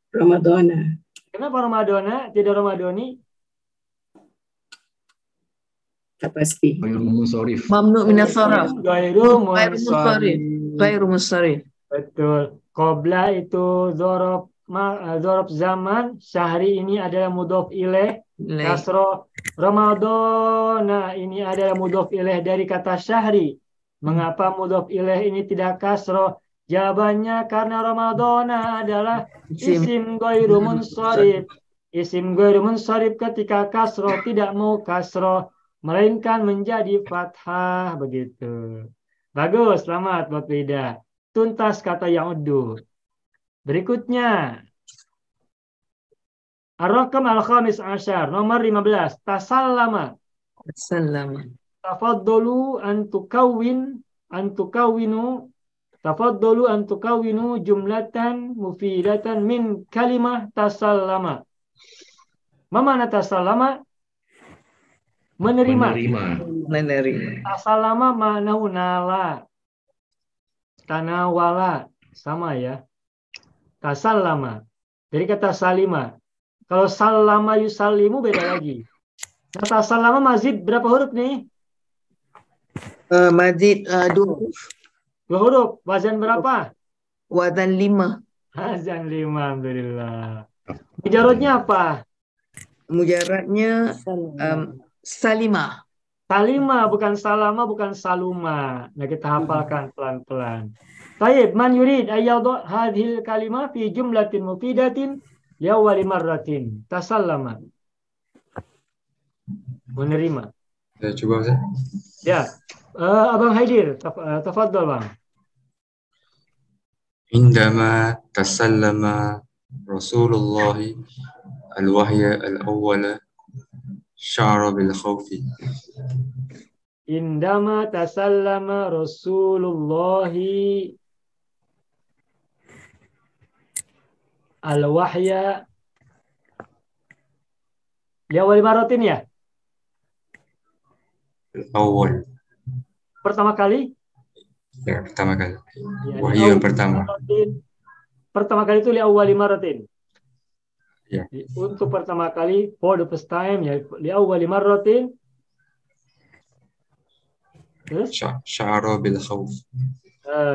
Ramadana. Kenapa Ramadana, tidak Ramadani? Tak pasti. Mamnu minas sarf. Ghairu munsharif. Betul. Qabla itu dzaraf zaman, syahri ini adalah mudhof ilaih, kasroh. Ramadana ini adalah mudhof ilaih dari kata syahri. Mengapa mudhof ilaih ini tidak kasroh? Jawabannya karena Ramadana adalah isim ghairu munsharif. Isim ghairu munsharif ketika kasroh tidak mau kasroh, melainkan menjadi fathah begitu. Bagus, selamat buat Wida. Tuntas kata ya'uddu. Berikutnya. Ar-Raqam al-Khamis Asyar, nomor 15. Tasallama. Tafaddalu an tukawwinu jumlatan mufidatan min kalimah tasallama. Ma mana tasallama? Menerima. Tasallama ma'nahu nala. Tanawala. Sama ya. Tasallama. Dari kata salima. Kalau sallama yusallimu beda lagi. Nah, tasallama mazid berapa huruf nih? Mazid 2 huruf. 2 huruf. Wazan berapa? Wazan 5. Wazan 5, alhamdulillah. Mujarradnya apa? Mujarradnya salimah. Salimah, bukan salama, bukan saluma. Nah, kita hafalkan pelan-pelan. Taib, man yurid ayyadha hadhil kalimah fi jumlatin mufidatin li awwali marratin. Tasallama. Menerima. Ya, coba Ustaz. Ya. Abang Haidir, tafadhal Bang. Indama tasallama Rasulullah al-wahya al-awwala sya'ara bil khawfi. Indama tasallama Rasulullah al-wahya li awwali marratin ya? Awal. Pertama kali? Ya, pertama kali. Ya, Wahyu pertama. Pertama kali itu li awwali marratin. Ya. Untuk pertama kali, for the first time, ya li awwali marratin Terus Sya'ara bil khawf.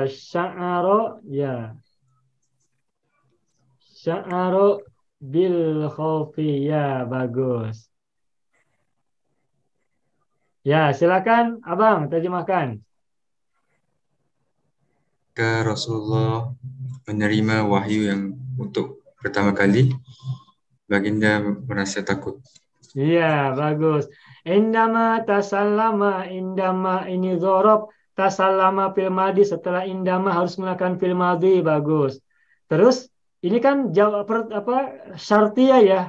sya'ara, ya. Sya'ara bil khawfi, ya, bagus. Ya, silakan Abang terjemahkan. Ketika Rasulullah menerima wahyu yang untuk pertama kali, baginda merasa takut. Iya, bagus. Indama tasallama, indama ini dzarab, tasallama fil madi, setelah indama harus menggunakan fil madi, bagus. Terus ini kan jawab syartiyah ya,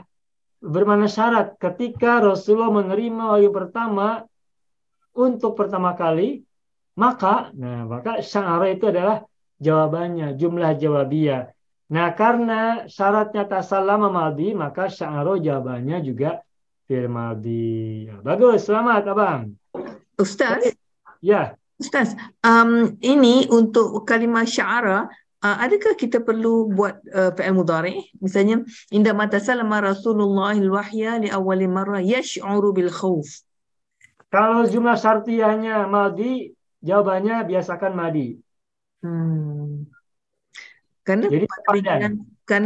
bermakna syarat. Ketika Rasulullah menerima wahyu pertama untuk pertama kali, maka sya'ara itu adalah jawabannya, jumlah jawabiyah. Nah, karena syaratnya tasallama madhi, maka sya'ara jawabannya juga fil madhi. Bagus, selamat Abang. Ustaz, Ya, Ustaz, ini untuk kalimah sya'ara, adakah kita perlu buat fi'il mudhari'? Misalnya, indama tasallama Rasulullah al-wahya li awwali marrah yash'uru bil khawf. kalau jumlah syartiyahnya madhi, jawabannya biasakan madhi. Karena Jadi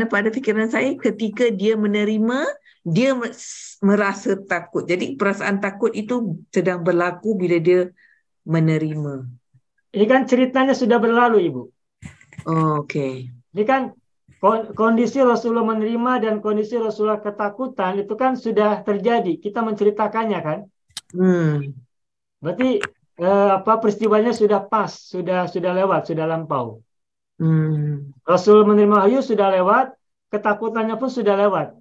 pada fikiran saya ketika dia menerima, dia merasa takut. Jadi perasaan takut itu sedang berlaku bila dia menerima. ini kan ceritanya sudah berlalu, Ibu. Oh, okey. Ini kan kondisi Rasulullah menerima dan kondisi Rasulullah ketakutan itu kan sudah terjadi. Kita menceritakannya kan. Berarti peristiwanya sudah pas, sudah lewat, sudah lampau. Rasul menerima wahyu sudah lewat, ketakutannya pun sudah lewat.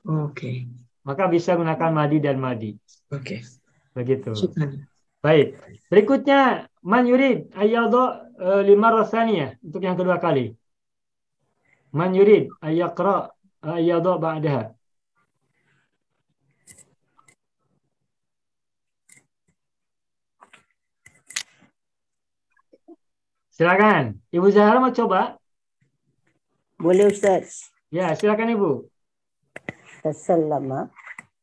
Okey. Maka bisa gunakan madi dan madi. Okey. Begitu. Syukran. Baik. Berikutnya man yurid ayyadha limarrah tsaniyah, untuk yang kedua kali. Man yurid ayyaqra ayyadha ba'daha. Silakan. Ibu Zahra mau coba? Boleh Ustaz. Ya, silakan Ibu.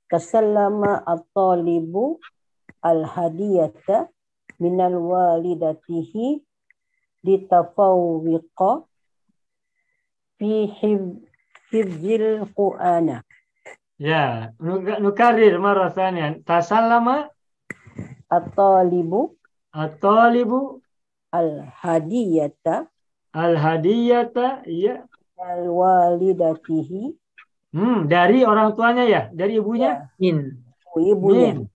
Tasallama at-talibu al-hadiyata minal walidatihi litafawwiqa fi hifzil Qur'ana. Ya, nukarir marrah tsaniyah. Tasallama At-talibu al-hadiyata ya, al-walidatihi, dari orang tuanya ya, dari ibunya. ibunya.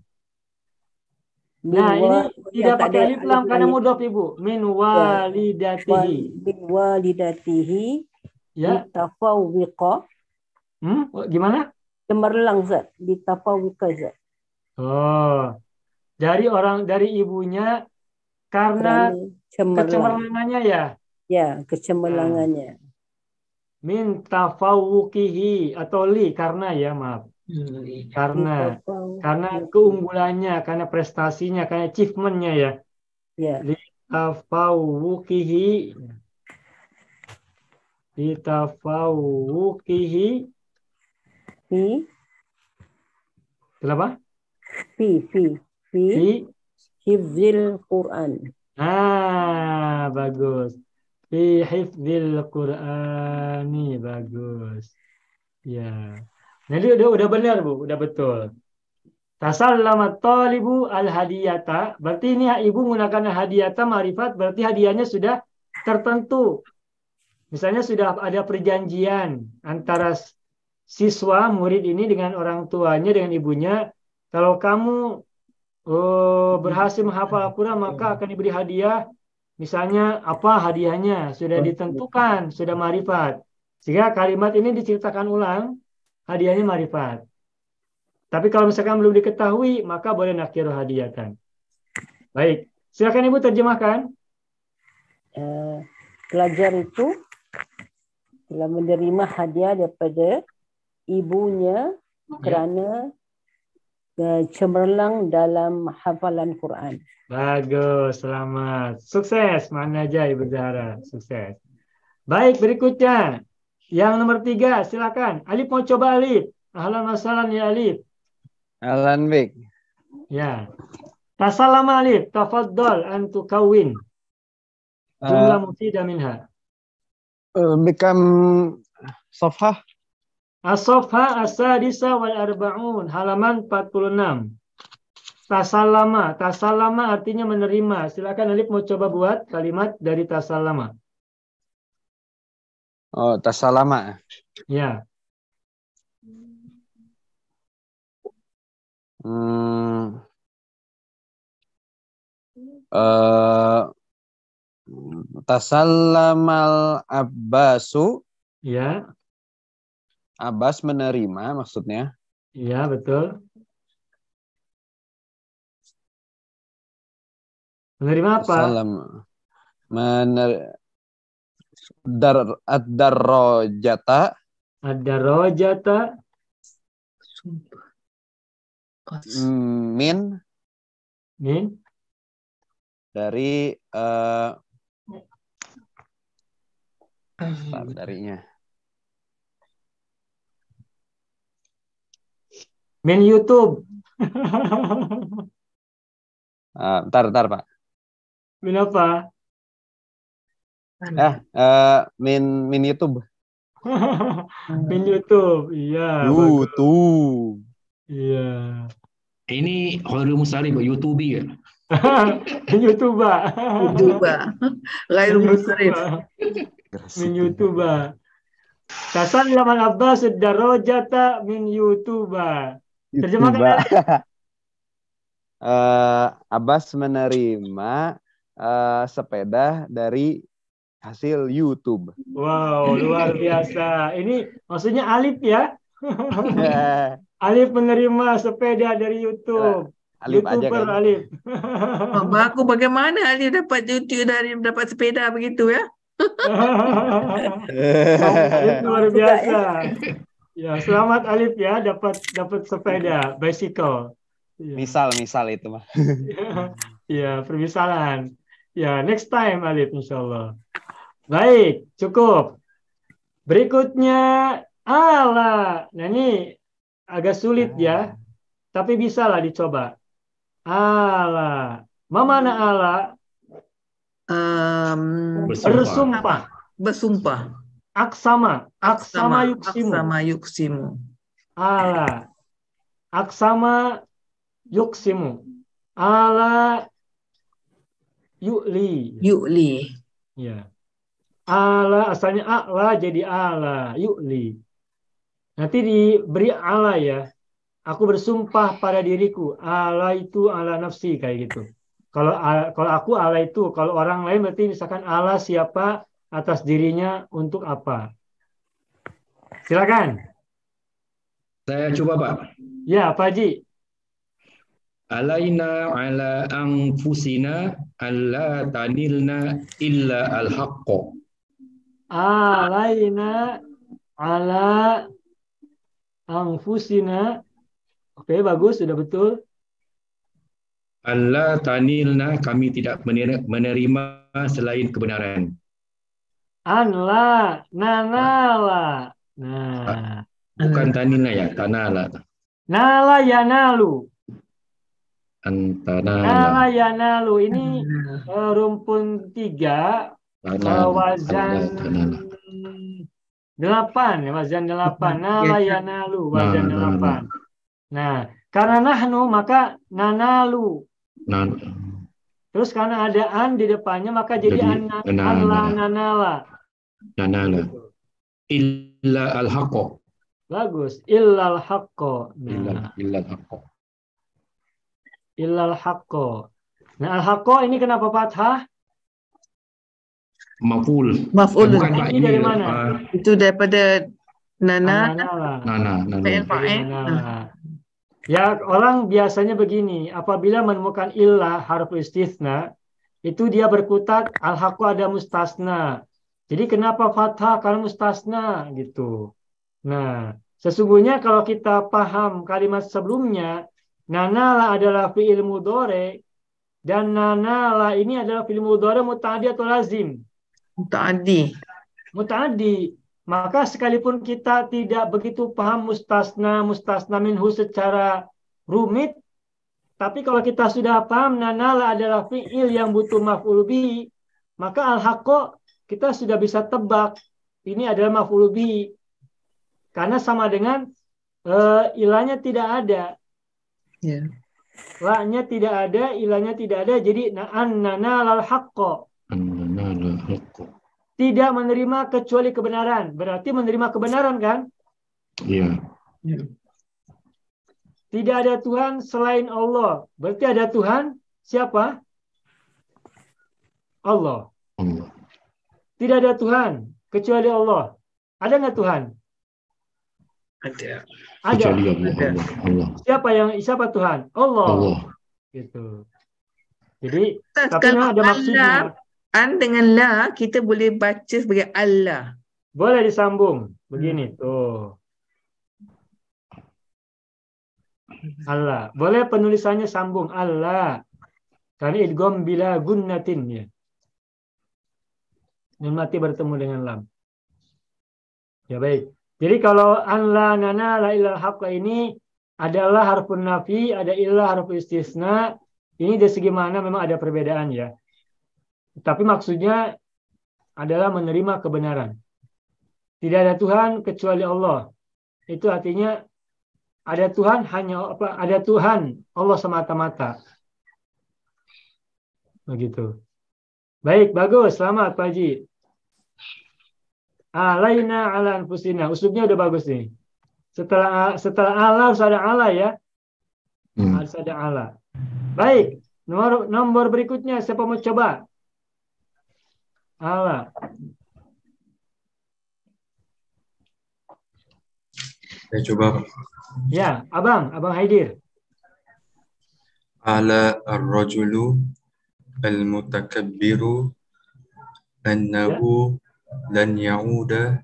Nah, ini tidak pakai alif lam karena mudhof Ibu. Min walidatihi. Min walidatihi Ya. litafawwiqa. Gimana? Cemerlang Zat, litafawwiqa Zat. Oh. Dari ibunya karena kecemerlangannya ya. Ya, kecemerlangannya. Min tafawukihi atau karena ya, maaf. Karena keunggulannya, karena prestasinya, karena achievementnya ya. Ya. Litafawukihi kenapa? Fi hifzil Quran. Bagus. Fi hifzil Qur'ani, bagus. Ya. Jadi udah benar Bu, udah betul. Tasallamat talibu al-hadiyata, berarti ini Ibu menggunakan hadiyata ma'rifat, berarti hadiahnya sudah tertentu. Misalnya sudah ada perjanjian antara siswa murid ini dengan orang tuanya, dengan ibunya. Kalau kamu berhasil menghafal Al-Quran, maka akan diberi hadiah. Misalnya apa hadiahnya sudah ditentukan, sudah ma'rifat. Sehingga kalimat ini diceritakan ulang, hadiahnya ma'rifat. Tapi kalau misalkan belum diketahui, maka boleh nakiro hadiyatan. Baik, silakan Ibu terjemahkan. Pelajar itu telah menerima hadiah daripada ibunya kerana cemerlang dalam hafalan Quran. Bagus, selamat. Sukses, mana aja Ibu Zahra, sukses. Baik, berikutnya. Yang nomor 3, silakan. Alif mau coba Alif. Ahlan wa sahlan ya Alif. Ahlan bik. Ya. Tasallama alif, tafaddal an tukawwin jumlah mufidah minha. Bikam safhah. As-safha as-sadisa wal arba'un, halaman 46. Tasallama, tasallama artinya menerima. Silakan Alif mau coba buat kalimat dari tasallama. Oh, tasallama. Ya. Tasallamal Abbasu. Ya. Abbas menerima maksudnya. Iya, betul. Menerima apa? Salam. Ad-darrojata. Ad-darrojata. Min. Dari darinya. Min YouTube. Bentar Pak. Min apa? Min YouTube. Min YouTube. Iya. YouTube. Iya. Ini Khairul Musarif YouTube ya? Min YouTube. Khairul Musarif. Min YouTube. Tasallama al-Abbas ad-darajata min YouTube. Terjemahkan. Abbas menerima sepeda dari hasil YouTube. Wow, luar biasa. Ini maksudnya Alif ya? Alif menerima sepeda dari YouTube. Alif YouTuber aja kan. Alif. Aku bagaimana Alif dapat YouTube dari dapat sepeda begitu ya? Alif luar biasa. Ya, selamat Alif ya dapat sepeda, bicycle. Ya. Misal itu mah. Ya, permisalan. Ya, next time Alif insyaallah. Baik, cukup. Berikutnya ala. Nah, ini agak sulit ya. Tapi bisa lah dicoba. Ala. Mana ala? Bersumpah. Aksama yuksimu. Ala. Aksama yuksimu. Ala yu'li. Ya. Ala asalnya ala jadi ala yu'li. Nanti diberi ala ya. Aku bersumpah pada diriku. Ala itu ala nafsi kayak gitu. Kalau aku ala itu, kalau orang lain berarti misalkan ala siapa atas dirinya untuk apa. Silakan. Saya coba Pak. Ya, Pak Haji. Alaina ala anfusina alla tanilna illa al-haqqa. Alaina ala anfusina. Oke, bagus, sudah betul. Alla tanilna, kami tidak menerima selain kebenaran. Anla, nanala. Nah, bukan tanilna ya, tanala. Nala yanalu. Antanala. Nala yanalu. Ini rumpun 3. Wazan 8. Wazan 8. Nala yanalu. Wazan 8. Nah, karena nahnu maka nanalu. Terus karena ada an di depannya maka jadi anla nanala. Nanala. Illa al-haqqa. Bagus. Illa al-haqqa. Illa al-haqqa. Illa al-haqqa. Nah, al-haqqa ini kenapa fathah? Maf'ul. Bukan ini dari mana? Itu daripada nana. Ya, orang biasanya begini, apabila menemukan illah harfu istitsna, itu dia berkutat al-haqqu ada mustasna. Jadi kenapa fathah karena mustasna gitu. Nah, sesungguhnya kalau kita paham kalimat sebelumnya, nanala adalah fi'il mudhari dan nanala ini adalah fi'il mudhari muta'addi atau lazim? Muta'addi. Maka sekalipun kita tidak begitu paham mustasna minhu secara rumit, Tapi kalau kita sudah paham nanala adalah fi'il yang butuh maf'ul bihi, maka al-haqqo kita sudah bisa tebak ini adalah maf'ul bihi. Karena sama dengan ilahnya tidak ada. Ya. La-nya tidak ada, ilahnya tidak ada. Jadi nanala al-haqqo. Tidak menerima kecuali kebenaran. Berarti menerima kebenaran kan? Iya. Tidak ada Tuhan selain Allah. Berarti ada Tuhan siapa? Allah. Allah. Tidak ada Tuhan kecuali Allah. Ada nggak Tuhan? Ada. Ada. Kecuali Allah. Siapa Tuhan? Allah. Allah. Gitu. Jadi tapi Kalau ada maksudnya. An dengan la kita boleh baca sebagai Allah. Boleh disambung. Begini tuh. Allah. Boleh penulisannya sambung Allah. Karena idgham bila gunnatin ya. Nun mati bertemu dengan lam. Ya baik. Jadi kalau an la nana la ilal haqqa ini adalah harfun nafi, ada ilah harfu istisna. Ini dari segi mana memang ada perbedaan ya. Tapi maksudnya adalah menerima kebenaran. Tidak ada Tuhan kecuali Allah. Itu artinya ada Tuhan hanya apa? Ada Tuhan Allah semata-mata. Begitu. Baik, bagus. Selamat Pak Haji. Alaina ala anfusina. Uslubnya udah bagus nih. Setelah Allah harus ada Allah ya. Harus ada Allah. Baik. Nomor berikutnya siapa mau coba? Allah. Saya coba. Ya, Abang Haidir. Ala ar-rajulu al-mutakabbiru annahu lan ya'uda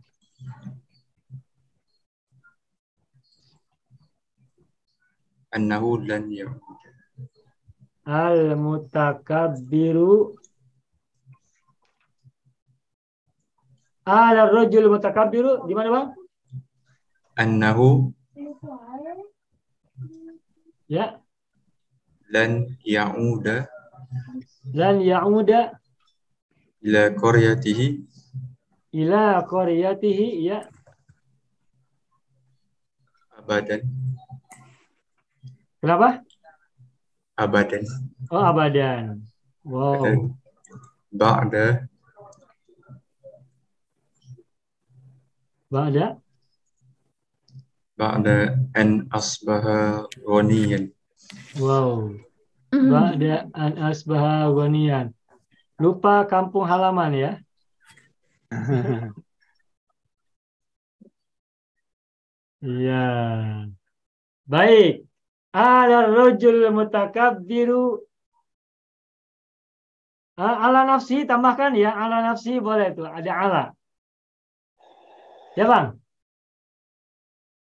Al-mutakabbiru Al-rajul mutakabbiru di mana Bang? annahu Ya. lan ya'uda Lan ya'uda ila qaryatihi ya. abadan. Kenapa? Abadan. Oh, abadan. Wow. Ba'da an asbaha ghaniyan. Wow. Ba'da an asbaha ghaniyan. Lupa kampung halaman ya. Iya. Baik. Al-rajul mutakabbiru. Ala nafsi tambahkan ya. Ala nafsi boleh tuh. Ada ala. Ya Bang.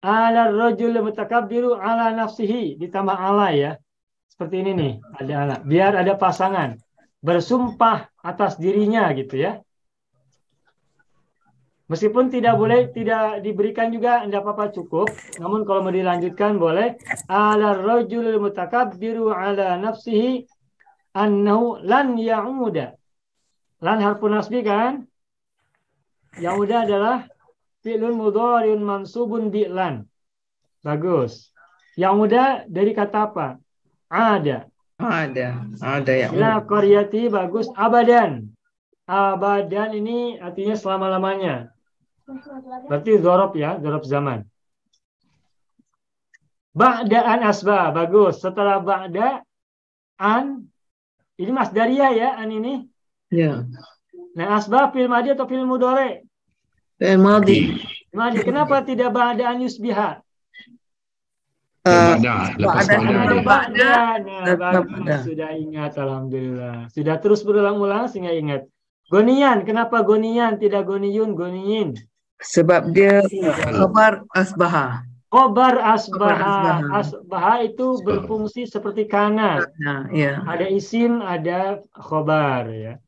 Al-rajul mutakabbiru ala nafsihi. Ditambah ala ya. Seperti ini nih. Ada ala. Biar ada pasangan. Bersumpah atas dirinya gitu ya. Meskipun tidak diberikan juga, tidak apa-apa cukup. Namun kalau mau dilanjutkan boleh. Ala rajulul mutakabbiru ala nafsihi annahu lan ya'uda. Lan harfu nasbi kan? Ya'uda adalah fi'lun mudhari'un mansubun bi'lan. Bagus. Ya'uda dari kata apa? Ada ya. Ila qaryati bagus. Abadan. Abadan ini artinya selama-lamanya. Berarti dzaraf ya, dzaraf zaman. Ba'daan asba, bagus. Setelah ba'da an, ini masdariyah ya, an ini. Ya. Nah, asba fil madhi atau fil mudhari? Fil madhi. Madhi. Kenapa tidak ba'daan yusbiha? Lepas ba'da. Nah, sudah ingat, alhamdulillah. Sudah terus berulang-ulang sehingga ingat. Gonian, kenapa gonian tidak goniyun, goniyin? Sebab dia khabar asbaha. Khobar asbaha. Asbaha itu berfungsi seperti kana. Nah, ya. Ada isim, ada khobar ya.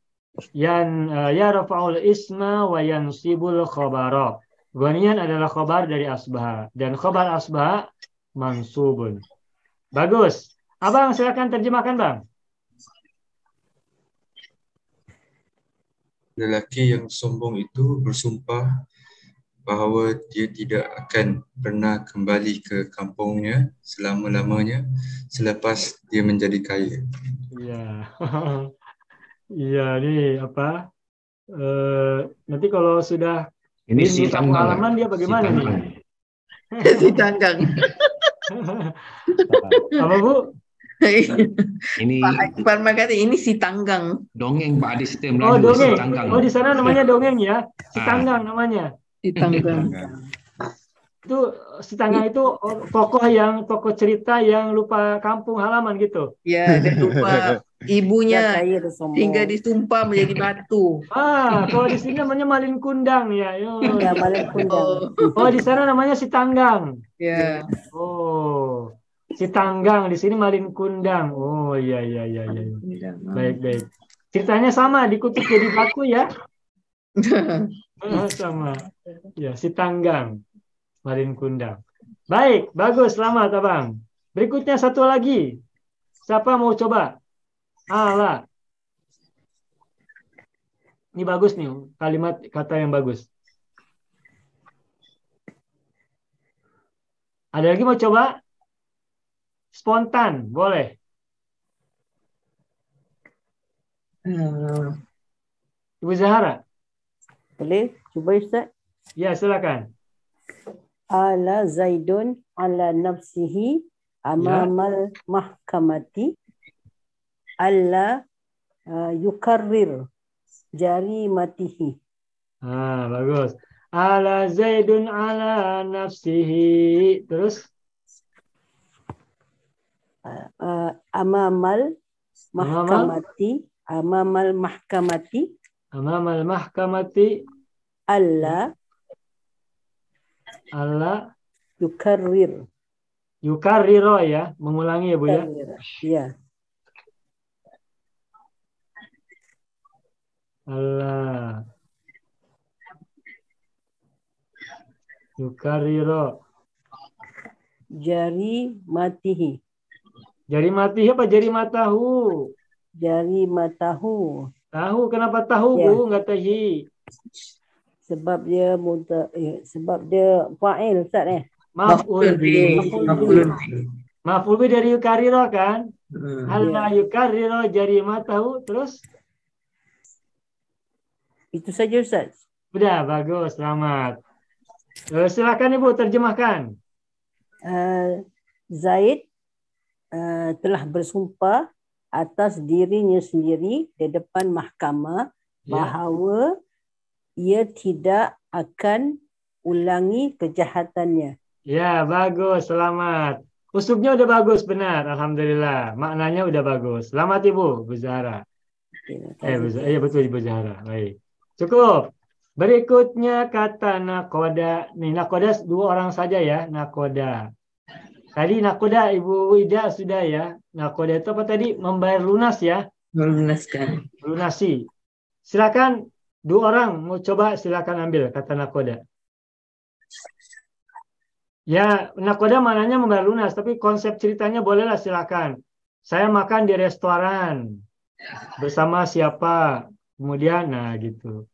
Yarfa'ul isma wa yansibul khobara. Gonian adalah khobar dari asbaha. Dan khobar asbaha mansubun. Bagus. Abang silakan terjemahkan bang. Lelaki yang sombong itu bersumpah bahawa dia tidak akan pernah kembali ke kampungnya selama-lamanya selepas dia menjadi kaya. Iya. Iya, ini apa? Nanti kalau sudah Ini si rindu kampung tanggang. halaman dia Si bagaimana nih? tanggang. Si tanggang. Apa Bu? Ini Pak Parman kata ini si tanggang. dongeng Pak Adi Setia Oh Melayu, si dongeng. tanggang. Oh di sana namanya dongeng ya. Si Ah. tanggang namanya. Si tanggang. Itu si tanggang itu tokoh cerita yang lupa kampung halaman gitu. Ya, dia lupa Dia ibunya kaya dia sombong. hingga disumpah menjadi batu. Kalau di sini namanya Malin Kundang ya. Ya, malam kundang. Oh di sana namanya si tanggang. Ya. Oh si tanggang di sini Malin Kundang. Oh iya. Baik. Ceritanya sama dikutuk jadi batu ya. Sama. Ya si tanggang Malin Kundang. Baik, bagus, selamat abang. Berikutnya satu lagi. Siapa mau coba? Ala. Ini bagus nih, kalimat kata yang bagus. Ada lagi mau coba? Spontan, boleh. Ibu Zahara. Boleh? Cuba Ustaz. Ya, silakan. Ala Zaidun ala nafsihi amamal mahkamati alla yukarrir jarimatihi. Bagus. Ala Zaidun ala nafsihi. Terus? Amamal mahkamati amamal mahkamati alla yukarriro ya, mengulangi ya Bu ya. Ya. Allah yukarriro Jari matihi apa jari matahu? Jari matahu. Tahu, kenapa tahu Ya. Bu, nggak tahi? Sebab dia sebab dia fa'il Ustaz Maf'ul bih. Maf'ul bih dari yukarriro kan? Allah yukarriro jari matahu. Terus? Itu saja Ustaz. Udah, bagus, selamat. Silakan Ibu terjemahkan. Zaid telah bersumpah atas dirinya sendiri di depan mahkamah bahawa ia tidak akan ulangi kejahatannya. Ya, bagus, selamat. Usupnya udah bagus, benar, alhamdulillah. Maknanya udah bagus. Selamat Ibu, Bu Zahra. Betul Ibu Zahra. Baik. Cukup. Berikutnya kata nakoda. Nih, nakoda dua orang saja ya, nakoda. Tadi nakoda Ibu Ida sudah ya. Nakoda itu apa tadi? Membayar lunas ya. Melunaskan. Lunasi. Silakan dua orang mau coba, silakan ambil kata nakoda. Ya, nakoda mananya membayar lunas, tapi konsep ceritanya bolehlah silakan. Saya makan di restoran bersama siapa, kemudian gitu.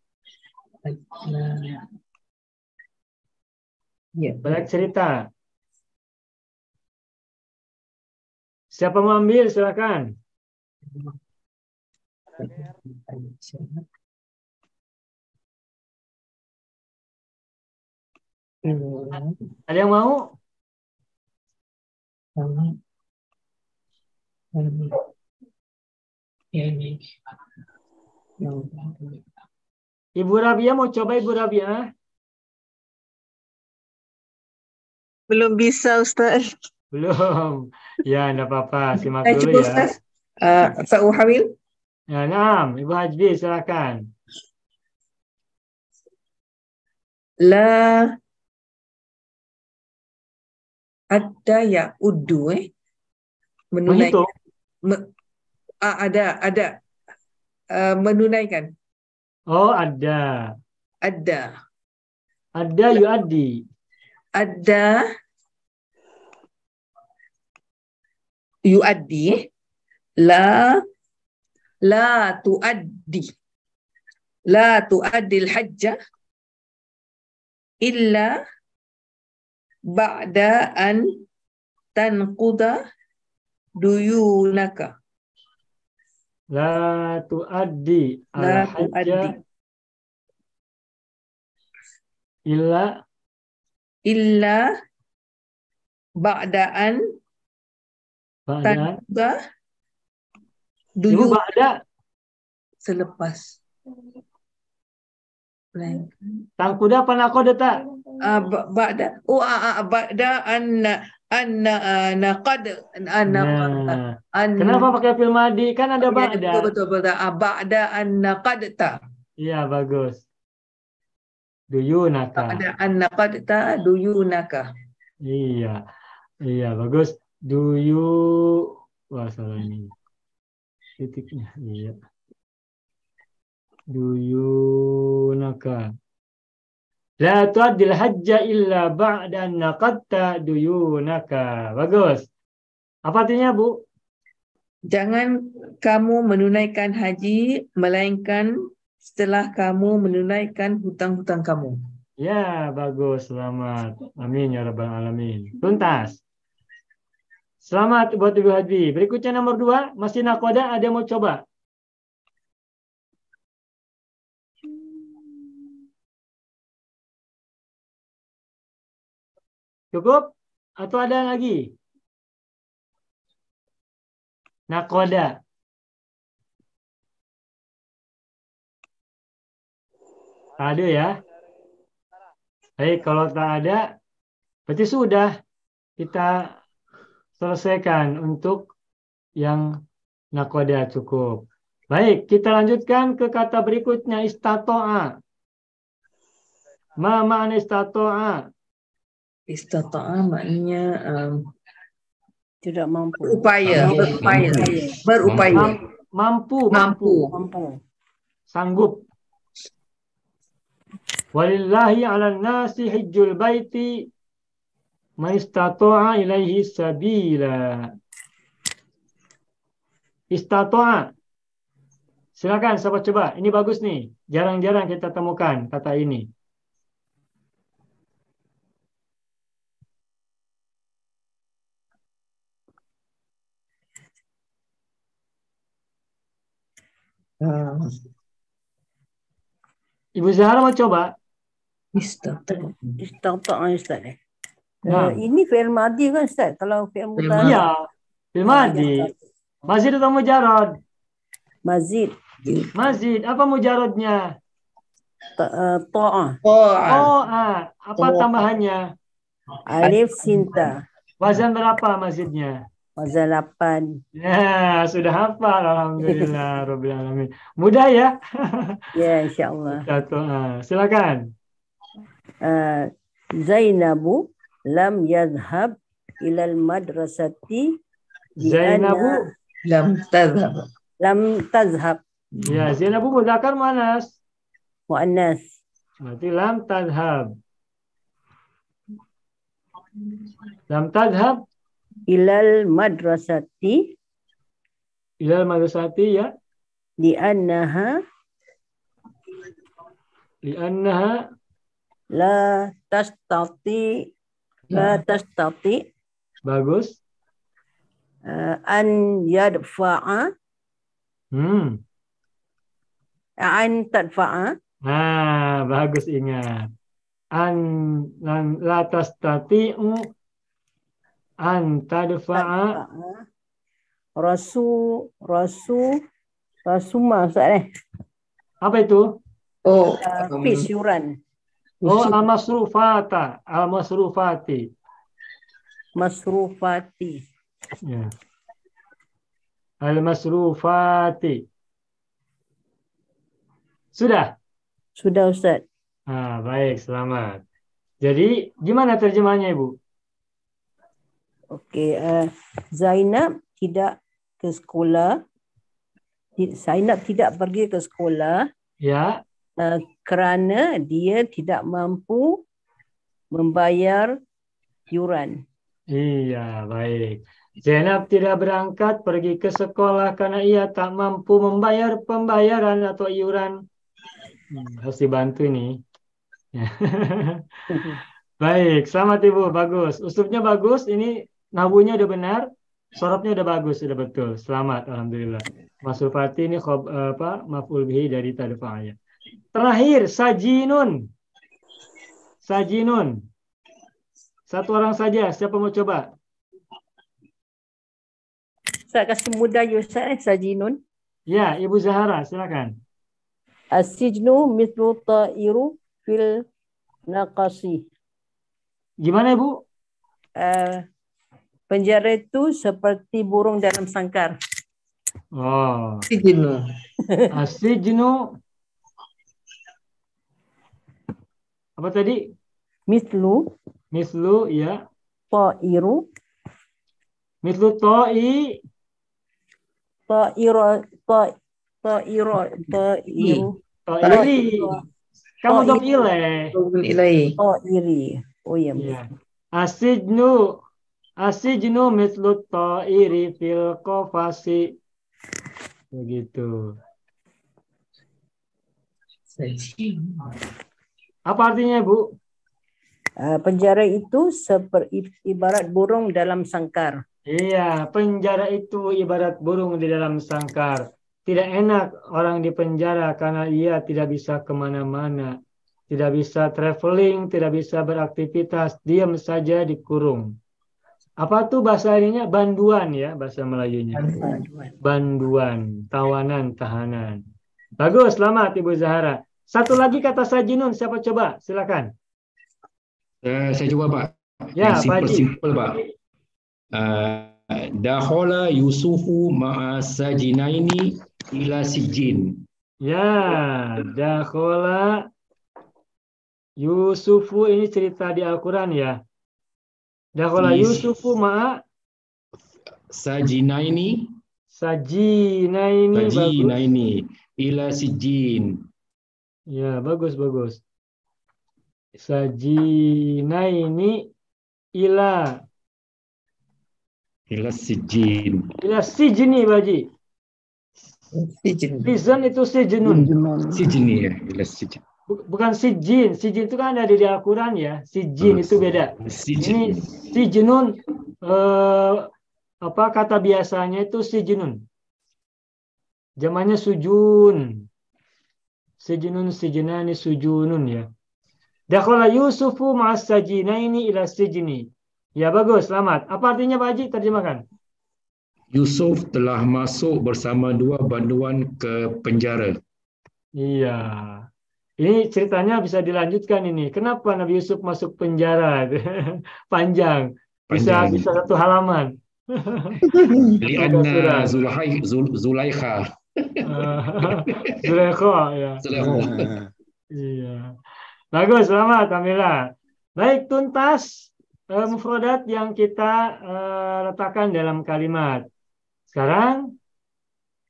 Banyak cerita. Siapa mau ambil, silakan. Ada yang mau? Ibu Rabia mau coba Ibu Rabia? Belum bisa Ustaz. Belum. Ya, enggak apa-apa. Simak Saya dulu cuba ya. Ustaz. Sa'uhawil. Ya, Naam. Ibu Hajbi, silakan. La ada ya udu menunaikan. Ada menunaikan. Oh, ada. Ada. Ada yuaddi. Ada yuaddi, la tuaddi, la tuaddil hajja illa ba'da an tanquda duyunaka. La tuaddi La al-hajja tuaddi illa ba'da an ba'da. tanquda Ibu duyun, ba'da selepas. Blank. tangkuda apa nakoda tak? Ba'da ba'da naqad Nah, kenapa pakai fil madi? Kan ada ba'da. betul ba'da an naqadta, Iya, bagus. Duyunaka. ba'da an naqadta duyunaka. Iya. Iya, bagus. Wah, salah ini. Titiknya. Iya. Duyunaka. La tu'addil hajja illa ba'da an naqadta duyunaka. Bagus. Apa artinya, Bu? Jangan kamu menunaikan haji melainkan setelah kamu menunaikan hutang-hutang kamu. Ya, bagus. Selamat. Amin ya rabbal alamin. Tuntas. Selamat buat Ibu Haji. Berikutnya nomor 2, masih nakoda, ada yang mau coba? Cukup? Atau ada lagi? Nakoda. Tak ada ya? Baik, kalau tak ada, berarti sudah kita selesaikan untuk yang nakoda cukup. Baik, kita lanjutkan ke kata berikutnya, istato'a. Ma ma'na istato'a? Istata'a maknanya Tidak mampu. berupaya. Mampu. Sanggup. Walillahi 'alan nasi hajjul baiti man istata'a ilaihi sabila. Istata'a. Silakan sahabat coba. Ini bagus nih. Jarang-jarang kita temukan kata ini. Ibu Zahra mau coba? Istata'a. Istata'a Ustaz. Nah. Ini fi'il madi kan Ustaz? Kalau fi'il mudhari. Iya. Fil madi. Mazid atau mujarad? Mazid. Mazid. Apa mujaradnya? Ta'ah. Apa tambahannya? Alif sinta. Wazan berapa mazidnya? Wazan 8. Ya, sudah hafal. Alhamdulillah. Rabbil alamin. Mudah ya? Ya, insyaAllah. Silakan. Zainabu lam yadhhab ilal madrasati. Zainabu Lam tazhab. Ya, Zainabu mudzakkar muannas. Muannas. Berarti lam tadhhab. Lam tadhhab Ilal madrasati. ilal madrasati ya. Li'annaha la tastati. Bagus. An yadfa'a. An tadfa'a. Bagus ingat. La tastati'u an tadfa'a. Rasuma Ustaz Apa itu? Fis yuran. Al-masrufati. Masrufati. Ya. Al-masrufati. Sudah? Sudah Ustaz. Baik, selamat. Jadi, gimana terjemahnya Ibu? Okey, Zainab tidak ke sekolah. Zainab tidak pergi ke sekolah. Ya. Kerana dia tidak mampu membayar yuran. Iya, baik. Zainab tidak berangkat pergi ke sekolah karena ia tak mampu membayar pembayaran atau iuran. Harus dibantu ini. Baik, selamat Ibu, bagus. Uslubnya bagus, ini nahwunya udah benar, sorobnya udah bagus, udah betul. Selamat, alhamdulillah. Mas Sulfati ini maf'ul bihi dari tadfa'aya. Terakhir, sajinun. Sajinun. Satu orang saja, siapa mau coba? Saya kasih mudah ya Ustaz, sajinun. Ya, Ibu Zahara, silakan. As-sijnu mithlu ta'iru fil naqasi. Gimana Ibu? Penjara itu seperti burung dalam sangkar. Oh, Sijinu. asijnu. Apa tadi? Mithlu Mislu, ya. ta'iru Mislu to'i. ta'iru ta'iru To'iri. Kamu dob ilaih. ta'iri. Oh iya. Ya. Asijnu. Asijnu mislu ta'iri fil qafasi. Begitu. Apa artinya, Bu? Penjara itu ibarat burung dalam sangkar. Iya, penjara itu ibarat burung di dalam sangkar. Tidak enak orang di penjara karena ia tidak bisa kemana-mana. Tidak bisa traveling, tidak bisa beraktivitas. Diam saja dikurung. Apa tuh bahasa ininya? Banduan ya, bahasa Melayunya. Banduan, tawanan, tahanan. Bagus, selamat Ibu Zahara. Satu lagi kata sajinun, siapa coba? Silakan. Saya coba Pak. Ya, Yang Pak Haji. simple Pak. Dakhala Yusufu ma'a sajinaini ila sijin. Ya, dakhala Yusufu, ini cerita di Al-Quran ya. Dakhala Yusufu ma'a Sajinaini sajinaini. sajinaini ila sijin. Ya, bagus. Sajinaini ila sijin. ila sijni, Baji. Sijin itu sijnun. Sijini ya, ila sijin. Bukan sijin. Sijin itu kan ada di Al-Quran ya. Sijin itu beda. Ini Sijin. sijnun, kata biasanya itu sijnun. Zamannya sujun. Sijnun, sijnani, sujunun ya. Dakhala Yusufu ma'as sajinaini ila sijni. Ya bagus, selamat. Apa artinya Pak Haji? Terjemahkan. Yusuf telah masuk bersama dua banduan ke penjara. Iya. Ini ceritanya bisa dilanjutkan ini. Kenapa Nabi Yusuf masuk penjara? Panjang. Bisa satu halaman. Lianna Zulaikha. Zulaikha ya. Iya. Bagus, selamat Alhamdulillah. Baik, tuntas mufradat yang kita letakkan dalam kalimat. Sekarang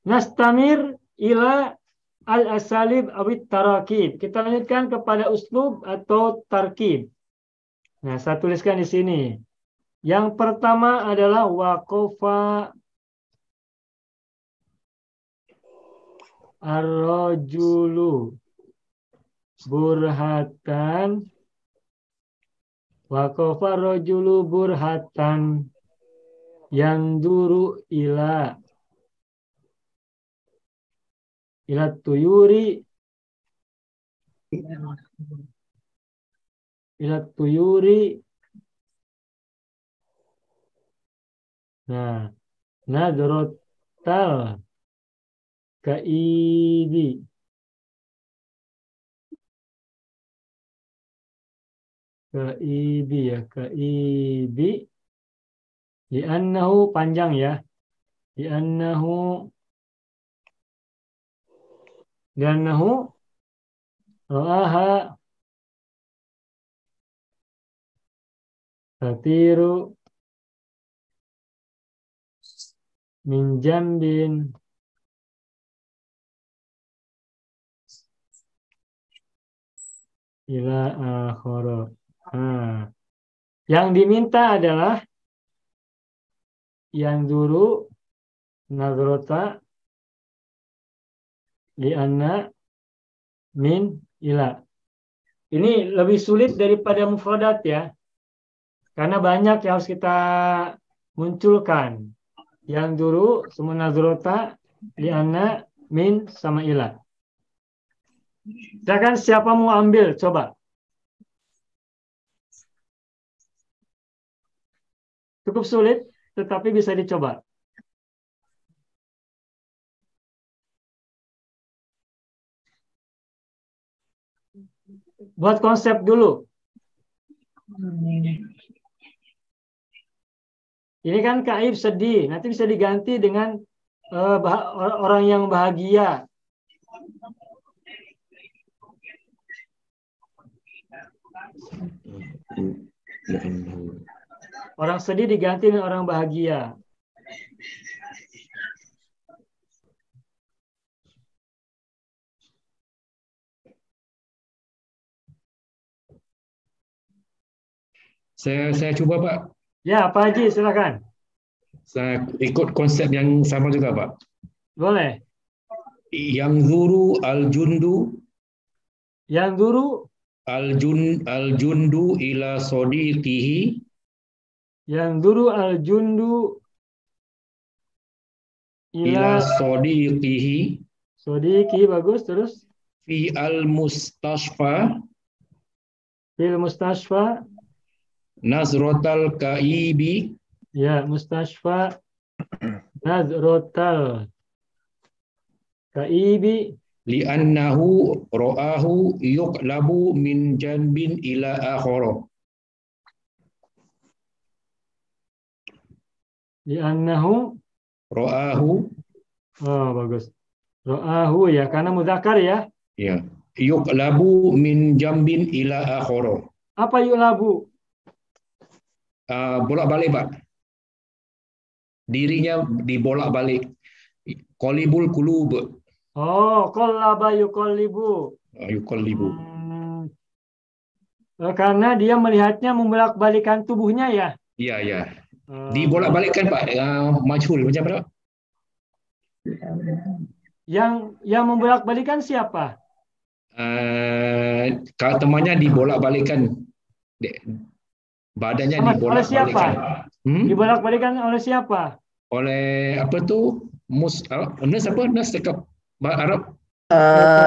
nastamir ila al-asalib awit tarakib. Kita lanjutkan kepada uslub atau tarkib. Nah, saya tuliskan di sini. Yang pertama adalah waqafa ar-rajulu burhatan. Waqafa ar-rajulu burhatan yanduru ila tuyuri nah nadrotal kaidi li'annahu panjang ya, li'annahu ra'aha tatiru min jambin ila akhara. Yang diminta adalah yanzuru nazrota li'anna min ila. Ini lebih sulit daripada mufradat ya. Karena banyak yang harus kita munculkan. Yanzuru semua nazrota li'anna min sama ila. Silakan siapa mau ambil coba. Cukup sulit tetapi bisa dicoba. Buat konsep dulu. Ini kan kaib sedih, nanti bisa diganti dengan orang yang bahagia. Orang sedih diganti dengan orang bahagia. Saya cuba Pak. Ya, Pak Haji silakan. Saya ikut konsep yang sama juga Pak. Boleh. Yang zuru al-jundu. Yang zuru Al-jundu ila sadiqihi. Yang zuru al-jundu Ila sadiqihi. sodiqi, bagus, terus. Fi al-mustashfa. Fil mustashfa. Nazrotal kaibi. Ya, mustashfa. Nazrotal kaibi. Li'annahu ra'ahu yuqlabu min janbin ila akhara. Li'annahu. Ra'ahu. Oh, bagus. Ra'ahu ya, karena muzakkar ya. Ya. Yuqlabu min jambin ila akhara. Apa yuqlabu? Bolak-balik Pak. Dirinya dibolak-balik. Qalibul qulub. Oh, qallaba yuqallibu. Yuqallibu. Karena dia melihatnya membolak-balikan tubuhnya ya. Iya, ya. Dibolak-balikkan Pak. Majhul macam mana? Yang membolak-balikan siapa? Temannya dibolak-balikkan. Badannya Oleh siapa? dibolak-balikan. Dibolak-balikan oleh siapa? Oleh apa tu? Nas apa? Nas cakap Arab.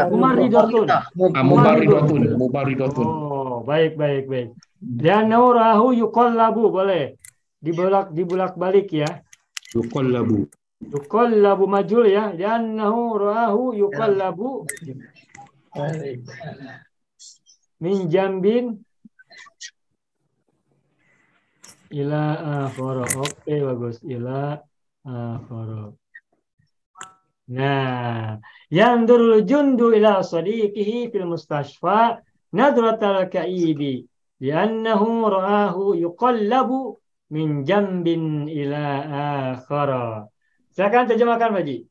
Mumaridotun. Mubaridotun. Oh, baik. Dan naurahu yuqallabu, boleh. Dibolak-balik ya. Yuqallabu majul ya. Dan naurahu yuqallabu min jambin ila akhara. Oke, bagus. Ila akhara. Nah, yanzurul jundu ila sadiqihi fil mustashfa nadratal ka'ibi li'annahu ra'ahu yuqallabu min jambin ila akhara. Silakan terjemahkan, Pak Haji.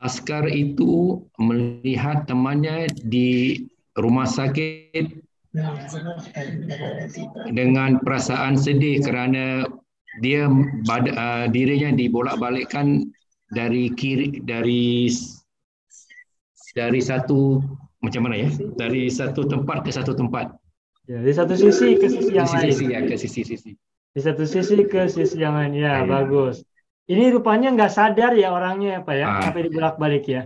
Askar itu melihat temannya di rumah sakit dengan perasaan sedih kerana dirinya dibolak-balikkan dari satu macam mana ya? Dari satu tempat ke satu tempat. Ya, dari satu sisi ke sisi yang lain. Ke sisi. Di satu sisi ke sisi yang lain. Ya, bagus. Ini rupanya nggak sadar ya orangnya apa ya? Sampai dibolak-balik ya.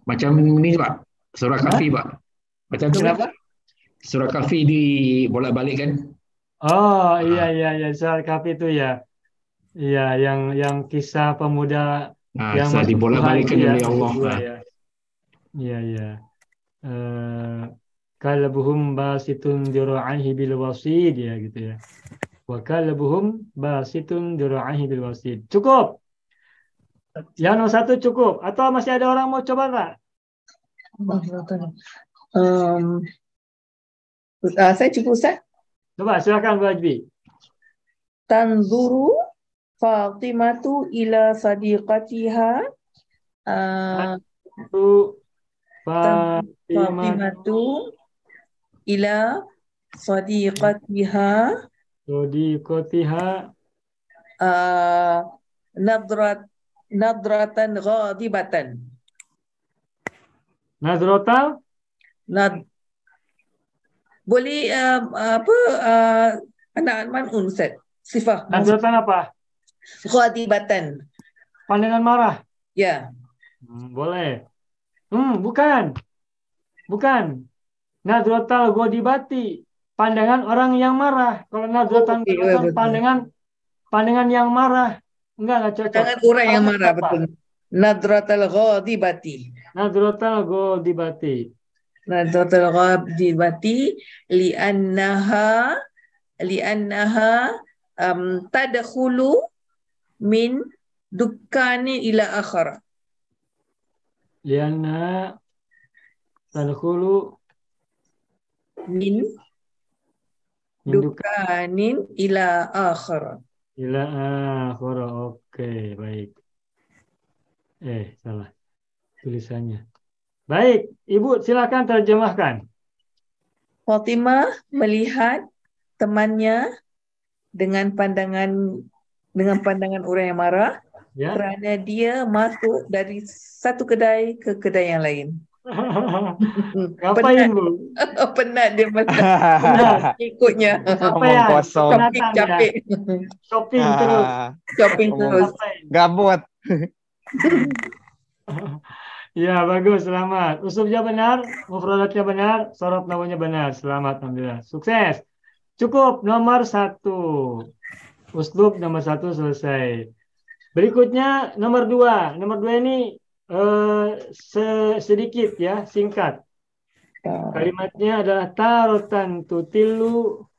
Macam ini Pak. Surah Kahfi Pak. Macam tu Kenapa? Surah Kahfi dibolak-balik kan? Oh, iya Surah Kahfi itu ya. Iya, yang kisah pemuda yang saya dibolak-balikkan oleh Allah. Iya. Kalbuhum basitun dira'ahi bil wasid ya gitu ya. Wa kalbuhum basitun dira'ahi bil wasid. Cukup. Yang nomor 1 cukup atau masih ada orang mau coba Pak? Saya cukup Ustaz. Coba silakan Bu Ajbi. Tanzuru Fatimatu ila sadiqatiha. Fatimatu ila sadiqatiha. Sadiqatiha. nadratan ghadibatan. Nazrotal? Boleh anak man'un Ustaz. Sifah Nazrotan apa? ghadibatan. Pandangan marah? Ya. Boleh. Bukan. Nazrotal godibati. Pandangan orang yang marah. Kalau nazrotan pandangan yang marah. Enggak cocok. Pandangan orang yang marah, betul. Nadratal ghadibati. Nazrotal godibati. Nadratul ghadibati li'annaha tadkhulu min dukkani ila akhara. Lianna tadkhulu Min dukkanin ila akhara. ila akhara. Oke, baik. Salah tulisannya. Baik, Ibu silakan terjemahkan. Fatimah melihat temannya dengan pandangan orang yang marah, Ya. kerana dia masuk dari satu kedai ke kedai yang lain. Ngapain, Bu? Penat dia melihat ikutnya. Ngapain? Kosong. Capek. Shopping terus. Shopping terus. Gabut. Ya, bagus, selamat. Uslubnya benar, mufradatnya benar, sorot nawanya benar. Selamat, alhamdulillah. Sukses. Cukup, nomor 1. Uslub nomor 1 selesai. Berikutnya nomor 2. Nomor 2 ini sedikit ya, singkat. Kalimatnya adalah tarotan tutilu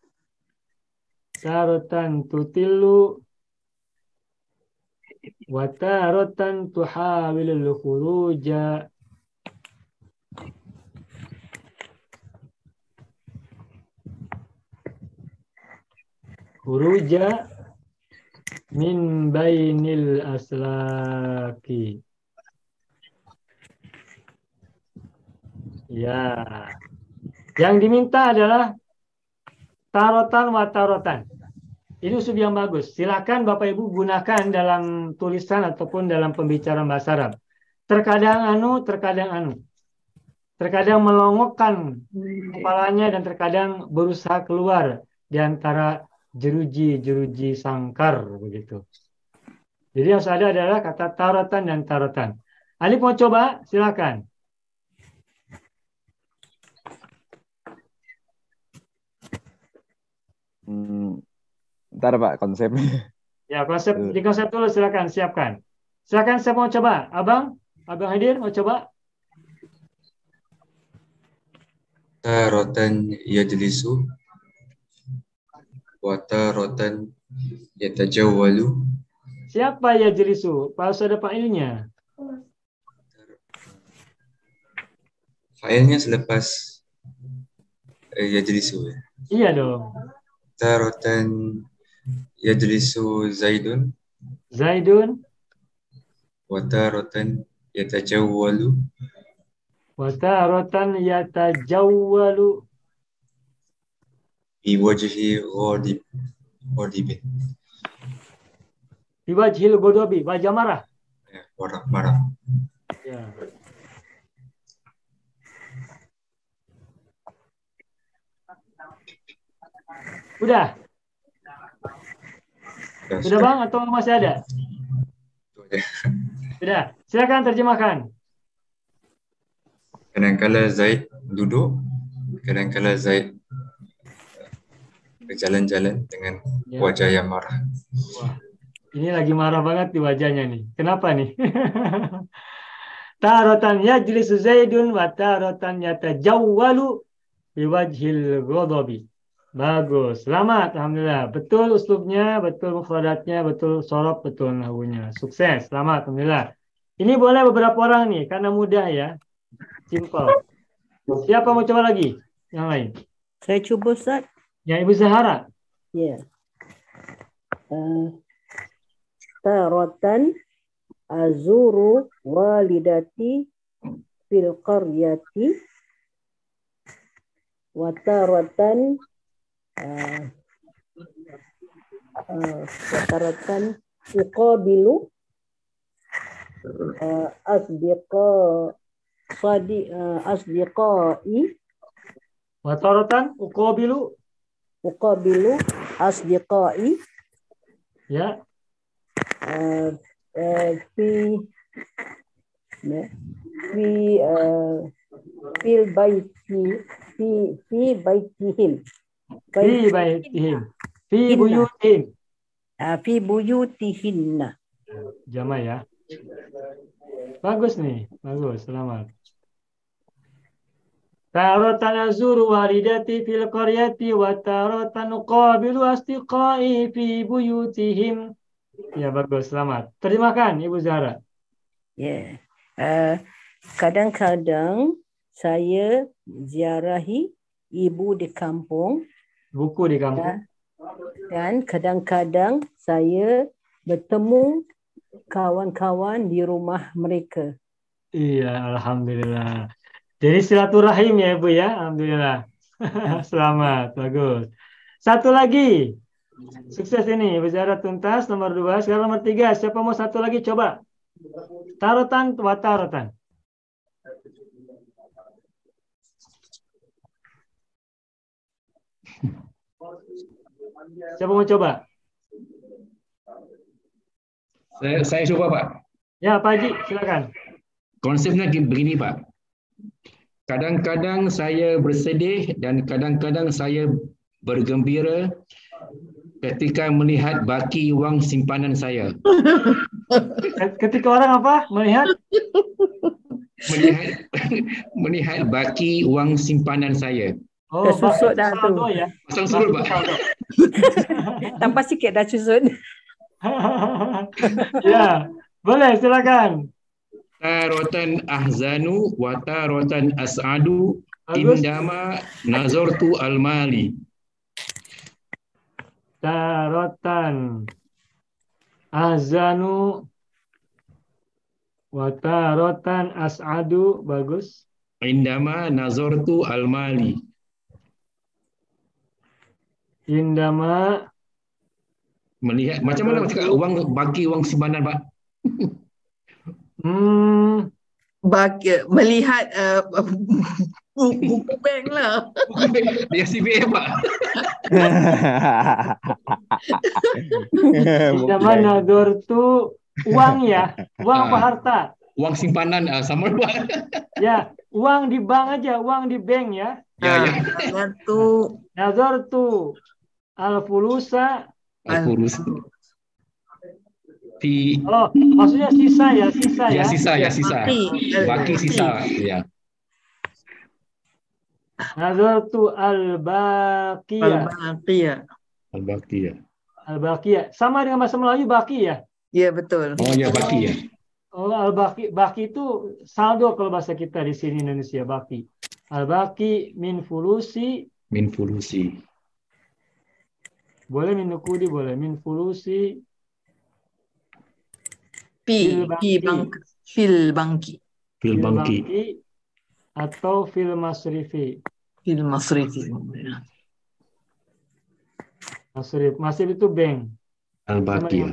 wa tarotan tuhawilul khuruja min bainil aslaki. Ya. Yang diminta adalah tarotan wa tarotan. Ini usul yang bagus. Silakan Bapak Ibu gunakan dalam tulisan ataupun dalam pembicaraan bahasa Arab. Terkadang anu, terkadang anu. Terkadang melongokkan kepalanya dan terkadang berusaha keluar di antara jeruji-jeruji sangkar begitu. Jadi yang ada adalah kata tarotan dan tarotan. Alif mau coba? Silakan. Ntar Pak konsepnya. Ya, di konsep dulu silakan siapkan. Silakan siapa mau coba? Abang Haidir mau coba? Taratan yajlisu wa taratan yatajawwalu. Siapa yajlisu? Harus ada fa'ilnya. Fa'ilnya selepas yajlisu. Iya dong. Taratan yajlisu Zaidun wa taratan yatajawwalu wa taratan yatajawwalu bi wajhi ghadibin. Bi wajhil ghadabi, wajah marah. Marah. Ya. Udah Bang atau masih ada? Sudah. Silakan terjemahkan. Kadangkala Zaid duduk, kadangkala Zaid berjalan-jalan dengan wajah yang marah. Wah, ini lagi marah banget di wajahnya nih. Kenapa nih? Taratan yajlisu Zaidun wa taratan yatajawwalu bi wajhil ghadabi. Bagus, selamat, alhamdulillah. Betul uslubnya, betul mufradatnya, betul sorob, betul nahwunya. Sukses, selamat, alhamdulillah. Ini boleh beberapa orang nih, karena mudah ya. Simple. Siapa mau coba lagi? Yang lain? Saya coba, Ustaz. Ya, Ibu Zahara. Ya. Taratan azuru walidati fil qaryati wa taratan wataratan uqabilu asdiqai Wataratan uqabilu. asdiqai Ya. fi fil baiti fi baitihim Fi baitihim. Fi Hinna. buyutihim. fi buyutihinna. Jama ya. Bagus nih. Bagus. Selamat. Taratan azuru walidati fil qaryati wa taratan uqabilu asdiqai fi buyutihim. Ya, bagus. Selamat. Terjemahkan Ibu Zahra. Ya. Kadang-kadang saya ziarahi ibu di kampung Buku di kampung. dan kadang-kadang saya bertemu kawan-kawan di rumah mereka. Iya, alhamdulillah. Jadi silaturahim ya Ibu ya. Alhamdulillah. Selamat. Bagus. Satu lagi. Sukses ini. Ibu Zahra tuntas. Nomor 2. Sekarang nomor 3. Siapa mau satu lagi? Coba. Tarotan, watarotan. Siapa mau coba? Saya coba Pak. Ya, Pak Haji, silakan. Konsepnya begini Pak. Kadang-kadang saya bersedih dan kadang-kadang saya bergembira ketika melihat baki wang simpanan saya. Ketika orang apa? Melihat Melihat baki wang simpanan saya. oh, Tersusuk dah tu. saldo ya. Pasang surut Pak. Saldo. Tambah sikit dah susut. Ya, boleh silakan. Taratan ahzanu wa taratan as'adu Bagus. indama nazartu al-mali. Tarotan azanu wa tarotan as'adu. Bagus. Indama nazartu al-mali. Indama Melihat macam mana cakap wang baki wang simpanan Pak? Melihat buku bank lah. Dia CBM Pak. indama nador tu uang ya, uang apa harta? Wang simpanan sama Pak. Ya, uang di bank aja, uang di bank ya. Ya. Satu Nador tu al-fulusa. Al-furus. Oh, maksudnya sisa ya, sisa ya. Sisa. Baki sisa, ya. Nazar tu al-baqiyah. Al-Baqiyah. Al-baqiyah. Sama dengan bahasa Melayu baki ya? Ya, betul. Oh ya, baki ya. Oh, al-baqi. Baki itu saldo kalau bahasa kita di sini Indonesia, baki. Al-baqi min fulusi. Min fulusi. Boleh min nukudi, boleh min fulusi. Fil bangki. Fil bangki. Atau fil masrifi. Fil masrifi. Masrif itu bank. Al-baqiyah.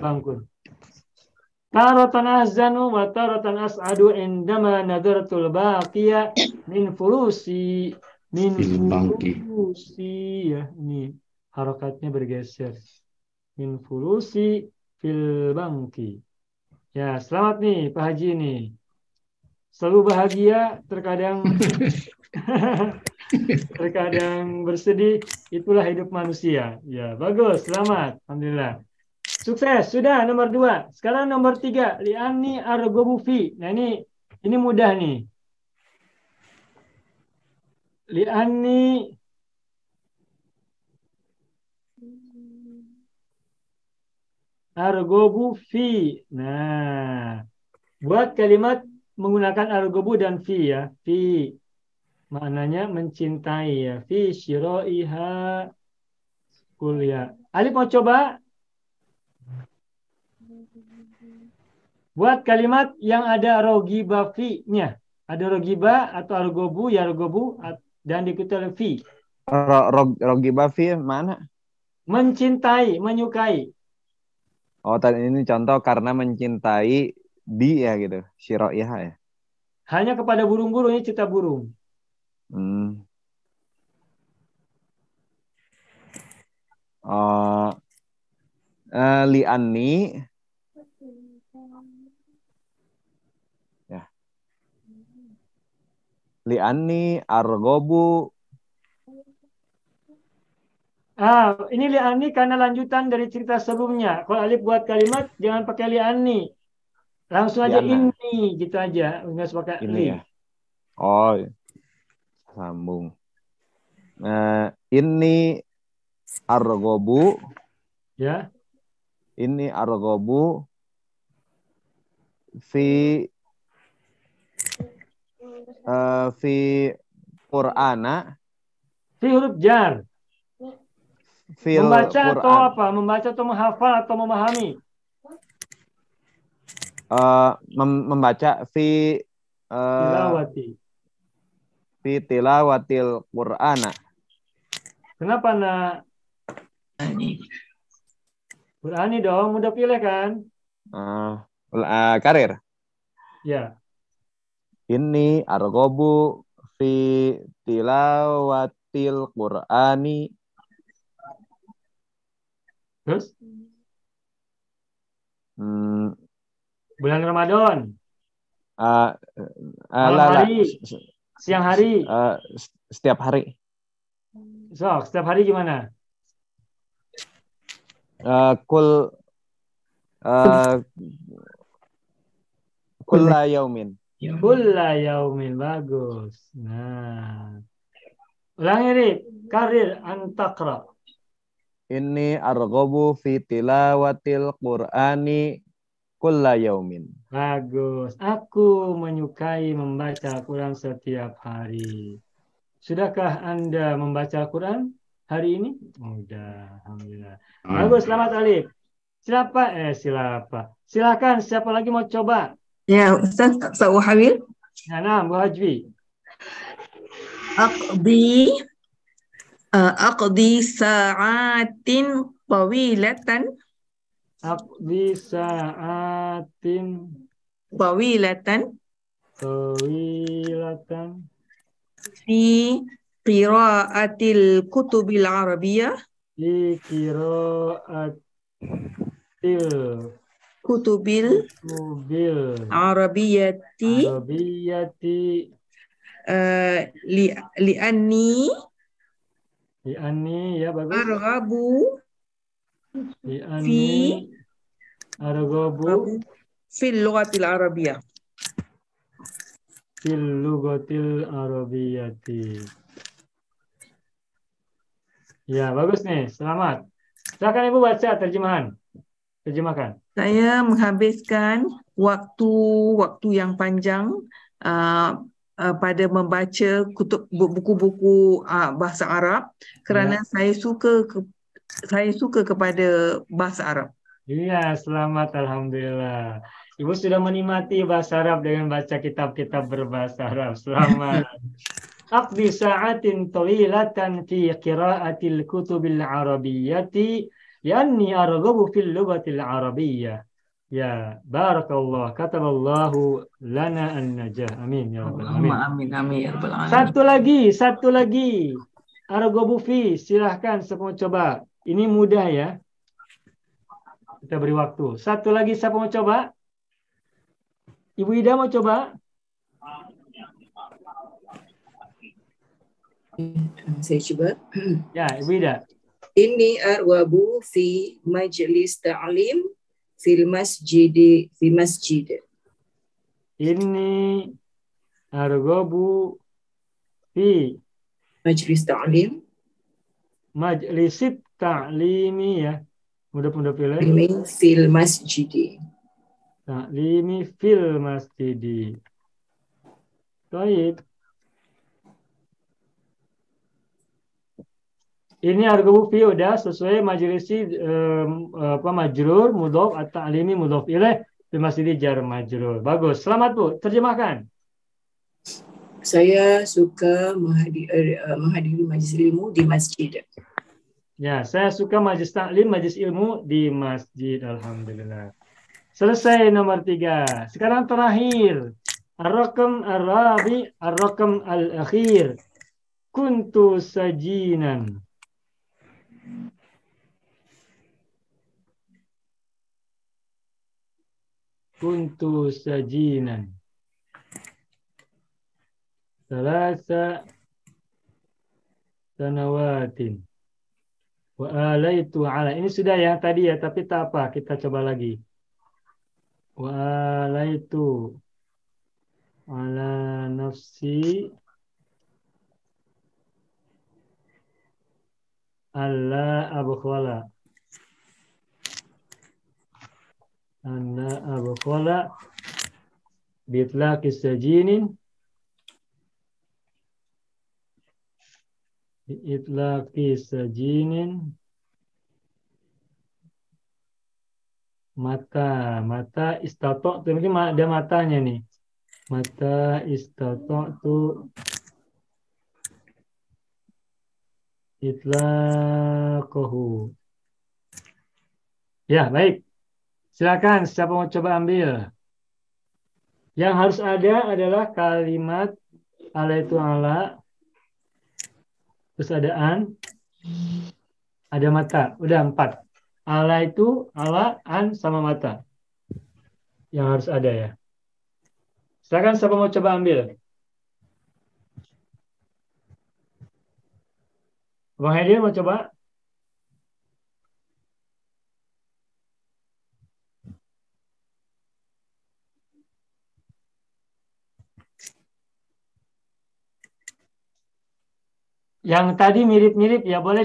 Taratan azanu wa taratan as'adu indama nadaratul baqiyah min fulusi. Min fulusi ya, ini harokatnya bergeser. Min fulusi fil bangki. Ya, selamat nih Pak Haji nih. Selalu bahagia, terkadang terkadang bersedih, itulah hidup manusia. Ya, bagus, selamat. Alhamdulillah. Sukses, sudah nomor 2. Sekarang nomor 3, li'anni argobu fi. Nah, ini mudah nih. Li'anni argobu fi. Nah, buat kalimat menggunakan argobu dan fi ya. Fi maknanya mencintai ya. Fi syira'iha kuliah. Alif mau coba? Buat kalimat yang ada rogiba fi-nya. Ada rogiba atau argobu, ya argobu dan diikuti oleh fi. Rogiba fi mana? Mencintai, menyukai. Oh, tadi ini contoh karena mencintai di ya gitu. Syiro'iyah ya. Hanya kepada burung-burung, ini cipta burung. Li'anni ya. Li'anni argobu. Ini li'ani karena lanjutan dari cerita sebelumnya. Kalau Alif buat kalimat, jangan pakai li'ani. Langsung aja Li'anna. ini, gitu aja. Nggak usah pakai Ini li. ya. Oh, sambung. Ini argobu. Ya. Ini argobu fi Qur'ana. Fi huruf jar. Fil Membaca atau Qur'an. apa? Membaca atau menghafal atau memahami? Membaca fi Tilawati. fi tilawatil Qur'ana. Kenapa nak? Qur'ani dong, mudah pilih kan? Karir. Ya. Ini argobu fi tilawatil Qur'ani. Terus? Bulan Ramadan. Malam hari. Siang hari. Setiap hari. Setiap hari gimana? Kulla yaumin. Kulla yaumin, bagus. Nah. Ulangi, Rip. Karir antakra. Ini argobu fi tilawatil Qur'ani kulla yaumin. Bagus. Aku menyukai membaca Al-Quran setiap hari. Sudahkah Anda membaca Al-Quran hari ini? Sudah, alhamdulillah. Bagus, selamat Alif. Silakan, siapa lagi mau coba? Ya, Ustaz, Sa'uhawil. Nah, Bu Hajwi. Aqdi sa'atin tawilatan. Aqdi sa'atin tawilatan. Fi qira'atil kutubil arabiyah. Fi qira'atil kutubil arabiyati. Li'anni ya bagus. Arghabu fil lughatil arabiyyah. Fil lughatil arabiyyati. Ya, bagus nih. Selamat. Silakan Ibu baca terjemahkan. Saya menghabiskan waktu yang panjang pada membaca buku-buku bahasa Arab kerana saya suka kepada bahasa Arab. Iya, selamat, alhamdulillah. Ibu sudah menikmati bahasa Arab dengan baca kitab-kitab berbahasa Arab. Selamat. Aqdi sa'atin tawilatan fi qira'atil kutubil arabiyyati lianni arghabu fil lughatil arabiyyah. Ya, barakallah. Kataballahu lana an-najah. Amin ya rabbal alamin. Amin ya rabbal alamin. Satu lagi. Arghabu fi, silahkan siapa mau coba. Ini mudah ya. Kita beri waktu. Satu lagi siapa mau coba? Ibu Ida mau coba? Saya coba. Ya, Ibu Ida. Ini arwabu fi majlis ta'lim fi masjid. Ini arwabu fi majlis ta'lim. Majlisit ta'limi ya. Mudah-mudah pilih. Fil masjid. Ta'limi fil masjid. Baik. Ini argabu fi udah sesuai majlisi majrur mudhof at-ta'limi mudhof ilaih fil masjid jar majrur. Bagus. Selamat Bu. Terjemahkan. Saya suka menghadiri majlis ilmu di masjid. Ya, saya suka majlis taklim, majlis ilmu di masjid. Alhamdulillah. Selesai nomor 3. Sekarang terakhir. Ar-Rakam Ar-Rabi, Ar-Rakam Al-Akhir. Kuntu sajinan. Kuntu sajinan. Salasa sanawatin. Wa alaitu ala. Ini sudah yang tadi ya, tapi tak apa. Kita coba lagi. Wa alaitu ala nafsi alla abkhala. Alla abkhala bitlaqi sajinin. Bitlaqi sajinin. Mata istato tuh mungkin ada matanya nih. Mata istato tuh itlaqahu. Ya, baik. Silakan siapa mau coba ambil. Yang harus ada adalah kalimat ala itu ala. Terus ada an. Ada mata. Udah 4. Ala itu ala, an sama mata. Yang harus ada ya. Silakan siapa mau coba ambil. Bang Hedi mau coba? Yang tadi mirip-mirip ya boleh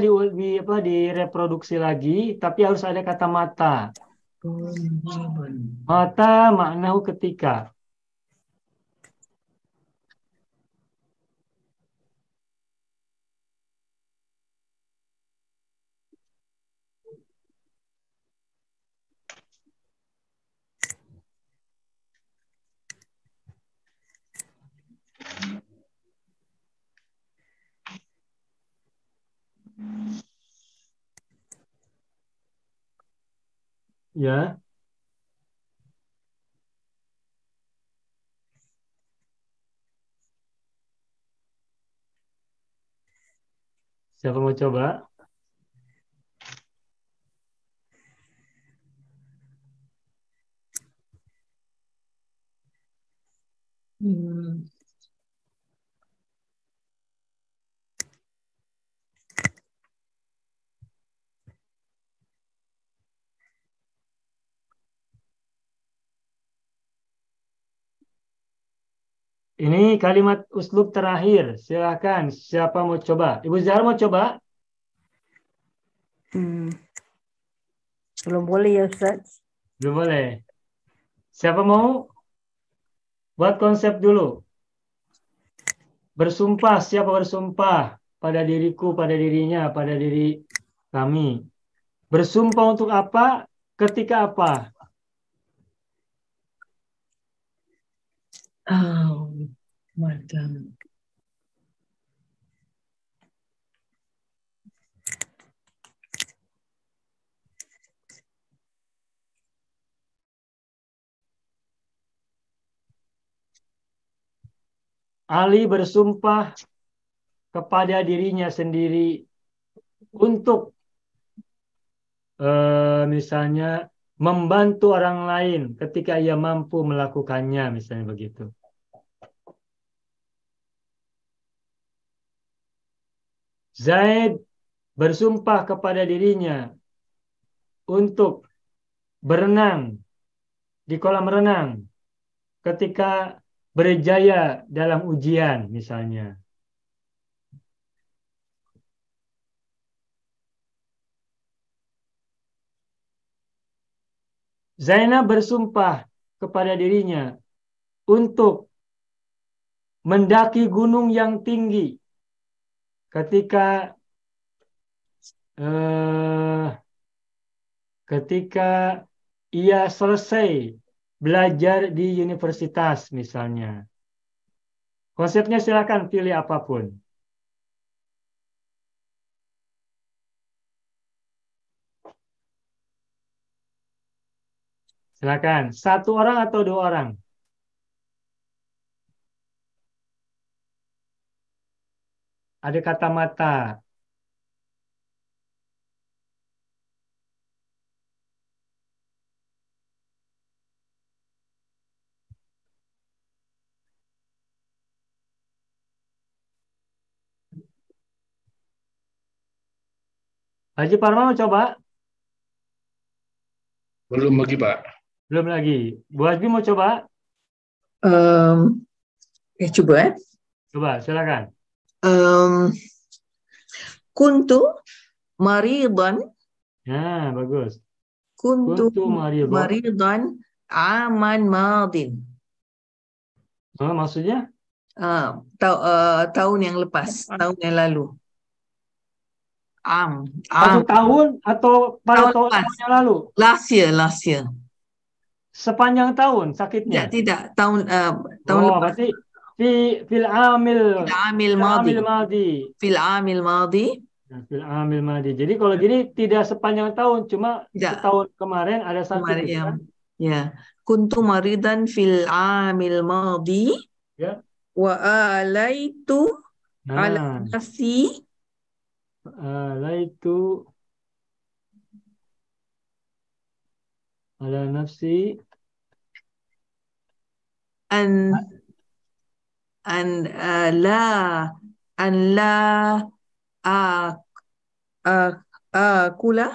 direproduksi lagi, tapi harus ada kata mata. Mata maknahu ketika. Ya. Siapa mau coba? Ini kalimat uslub terakhir. Silakan siapa mau coba? Ibu Zahra mau coba? Belum boleh ya Ustaz. Belum boleh. Siapa mau? Buat konsep dulu. Bersumpah, siapa bersumpah pada diriku, pada dirinya, pada diri kami. Bersumpah untuk apa? Ketika apa? Madam. Ali bersumpah kepada dirinya sendiri untuk misalnya membantu orang lain ketika ia mampu melakukannya, misalnya begitu. Zaid bersumpah kepada dirinya untuk berenang di kolam renang ketika berjaya dalam ujian, misalnya. Zainab bersumpah kepada dirinya untuk mendaki gunung yang tinggi ketika ia selesai belajar di universitas, misalnya. Konsepnya silakan pilih apapun. Silakan. Satu orang atau dua orang? Ada kata mata. Haji Parman mau coba? Belum lagi, Pak. Belum lagi. Bu Hasbi mau coba? Coba. Coba, silakan. Kuntu maridan. Nah, bagus. Kuntu Kuntu maridan. maridan aman madin. Oh, maksudnya? Tahun yang lepas, tahun yang lalu. Satu tahun atau pada tahun yang lalu? Last year. Sepanjang tahun sakitnya? Tidak. Tahun lepas. Berarti fil amil madi. Fil amil madi. Nah, fil amil madi. Jadi kalau gini tidak sepanjang tahun, cuma setahun kemarin ada sakit. Gitu, kan? Ya. Kuntu maridan fil amil madi. Ya. Wa alaitu ala nafsi. Alaitu ala nafsi an la akula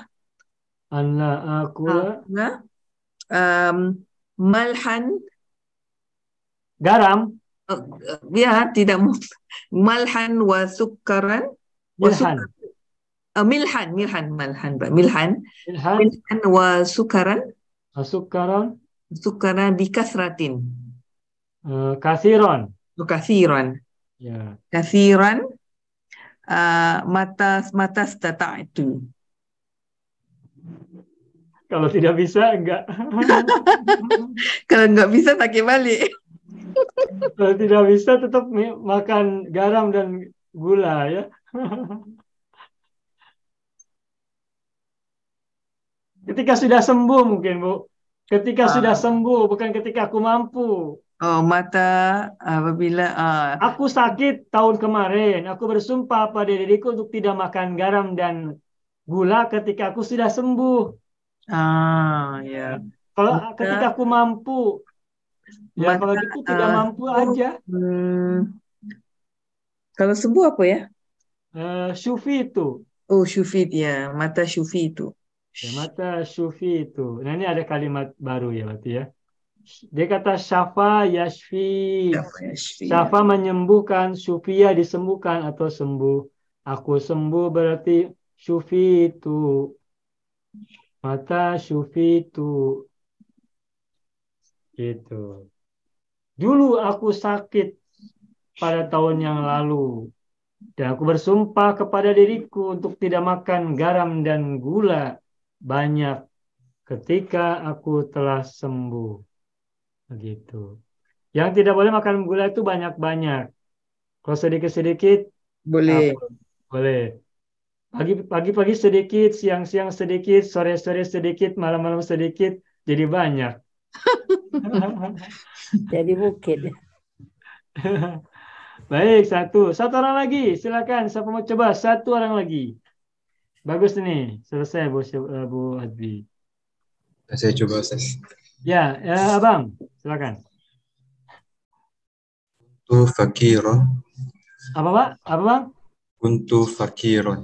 malhan, garam, ya tidak malhan wa sukaran milhan wa sukaran bikasratin kasiron ya kasiran mata stata'tu. Kalau tidak bisa enggak. Kalau enggak bisa pakai balik. Kalau tidak bisa tetap makan garam dan gula ya. Ketika sudah sembuh mungkin Bu. Ketika sudah sembuh, bukan ketika aku mampu. Apabila aku sakit tahun kemarin, aku bersumpah pada diriku untuk tidak makan garam dan gula ketika aku sudah sembuh. Ya. Kalau ketika aku mampu, ya kalau gitu tidak mampu aja. Kalau sembuh apa ya? Syufi itu. Oh, syufi ya, mata syufi itu. Ya, mata syufi itu. Nah ini ada kalimat baru ya berarti ya. Dia kata syafa yashfi. Syafa menyembuhkan, syufiya disembuhkan atau sembuh. Aku sembuh berarti syufi itu. Mata syufi itu. Gitu. Dulu aku sakit pada tahun yang lalu. Dan aku bersumpah kepada diriku untuk tidak makan garam dan gula banyak ketika aku telah sembuh. Begitu. Yang tidak boleh makan gula itu banyak-banyak. Kalau sedikit-sedikit boleh. Boleh. Pagi-pagi sedikit, siang-siang sedikit, sore-sore sedikit, malam-malam sedikit, jadi banyak. Jadi bukit. Baik, satu orang lagi, silakan. Siapa mau coba? Satu orang lagi. Bagus nih, selesai Bu Hadbi. Saya coba, Ustaz. Ya, Abang, silakan. Kuntu fakiran. Apa Pak? Apa Bang? Kuntu fakiran.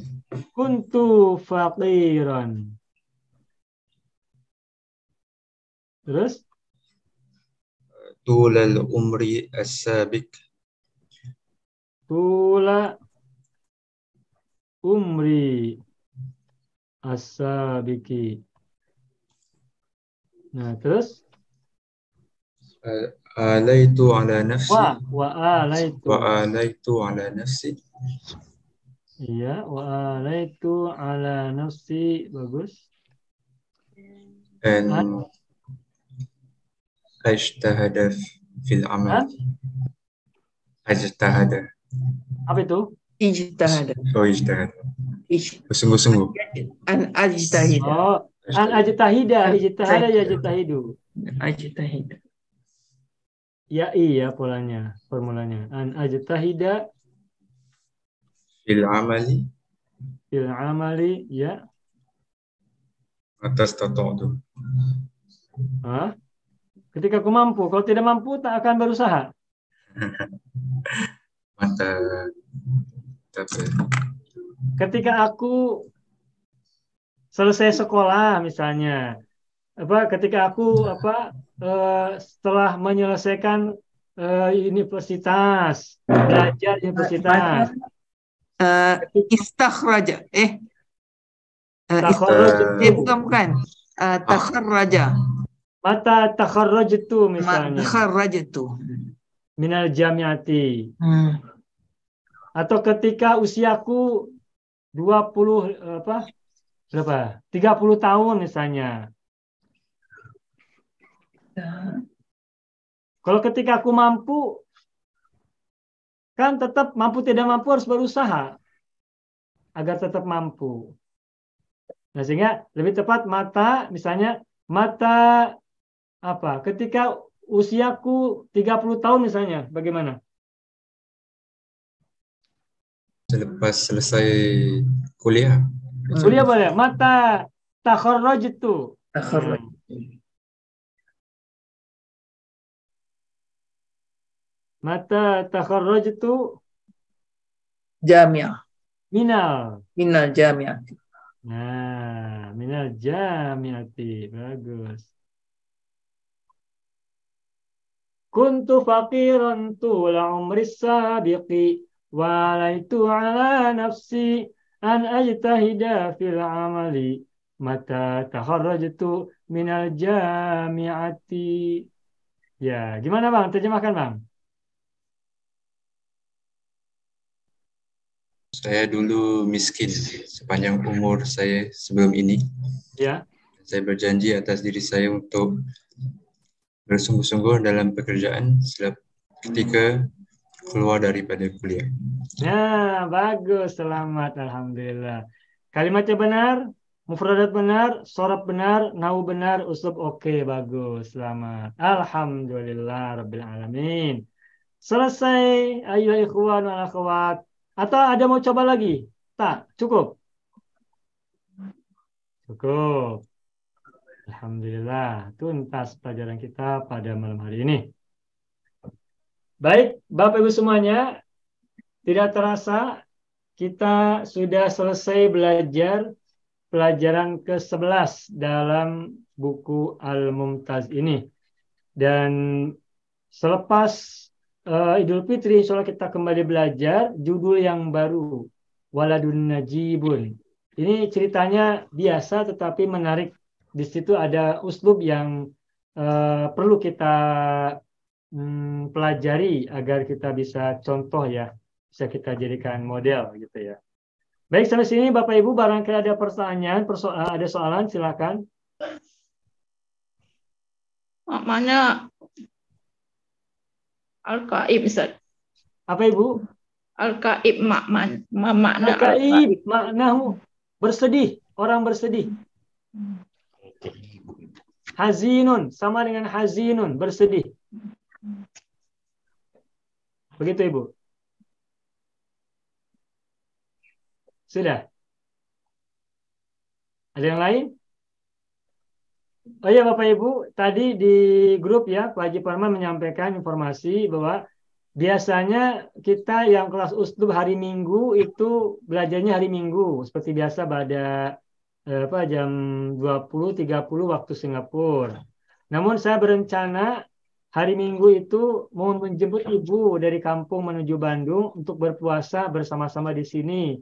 Kuntu fakiran. Terus? Tulal umri as-sabiq. Tula umri as-sabiqi. Nah, terus? Alaitu ala nafsi. Wa alaitu ala nafsi. Iya, wa alaitu ala nafsi. Bagus. And ajtahada fil amal. Ajtahada. Apa itu? Ijtahada. Oh, ijtahada. Bersungguh-sungguh. An ajtahida. Oh, An ajtahida, ijtihada yajtahidu. Ajtahid. Ya iya polanya, formulanya. An ajtahida Fil amali fil amali ya. atas tata'tu. Hah? Ketika aku mampu, kalau tidak mampu tak akan berusaha. Mata apa? Ketika aku selesai sekolah misalnya, ketika aku setelah menyelesaikan universitas, belajar universitas, Istakhraja. takharrajtu, Bukan. Takharraja. mata takharrajtu misalnya, Takharrajtu. minal jamiati. Atau ketika usiaku 20 berapa? 30 tahun misalnya. Kalau ketika aku mampu, kan tetap mampu tidak mampu harus berusaha agar tetap mampu. Nah, sehingga lebih tepat misalnya mata ketika usiaku 30 tahun misalnya, bagaimana? Selepas selesai kuliah. Kuliah boleh. Mata takharrajtu. Takharraj. Mata takharrajtu Jamiah. minal. Minal jamiah. Nah, minal jamiati. Bagus. Kuntu faqiran tula umri sabiqi walaitu ala nafsi an ajtahida fil amali mata takharrajtu minal jamiati. Ya, gimana Bang? Terjemahkan Bang. Saya dulu miskin sepanjang umur saya sebelum ini. Ya. Saya berjanji atas diri saya untuk bersungguh-sungguh dalam pekerjaan ketika keluar daripada kuliah. Nah, bagus. Selamat. Alhamdulillah. Kalimatnya benar, mufradat benar, shorab benar, nahwu benar, uslub oke. Bagus. Selamat. Alhamdulillah Rabbil Alamin. Selesai. Ayo ikhwan wal akhwat. Atau ada mau coba lagi? Tak, cukup. Cukup. Alhamdulillah, tuntas pelajaran kita pada malam hari ini. Baik, Bapak Ibu semuanya, tidak terasa kita sudah selesai belajar pelajaran ke-11 dalam buku Al-Mumtaz ini. Dan selepas Idul Fitri, insya Allah kita kembali belajar judul yang baru, Waladun Najibun. Ini ceritanya biasa tetapi menarik. Di situ ada uslub yang perlu kita pelajari agar kita bisa contoh ya, bisa kita jadikan model gitu ya. Baik, sampai sini Bapak Ibu, barangkali ada pertanyaan, ada soalan, silakan. Maknanya Al-Qaib, Ustaz. Apa Ibu? Al-Qaib makna Al-Qaib maknahu bersedih, orang bersedih. Hazinun sama dengan hazinun, bersedih. Begitu Ibu. Sudah. Ada yang lain? Oh ya Bapak Ibu, tadi di grup ya Pak Haji Parman menyampaikan informasi bahwa biasanya kita yang kelas uslub hari Minggu itu belajarnya hari Minggu seperti biasa pada jam 20.30 waktu Singapura. Namun saya berencana hari Minggu itu mau menjemput Ibu dari kampung menuju Bandung untuk berpuasa bersama-sama di sini.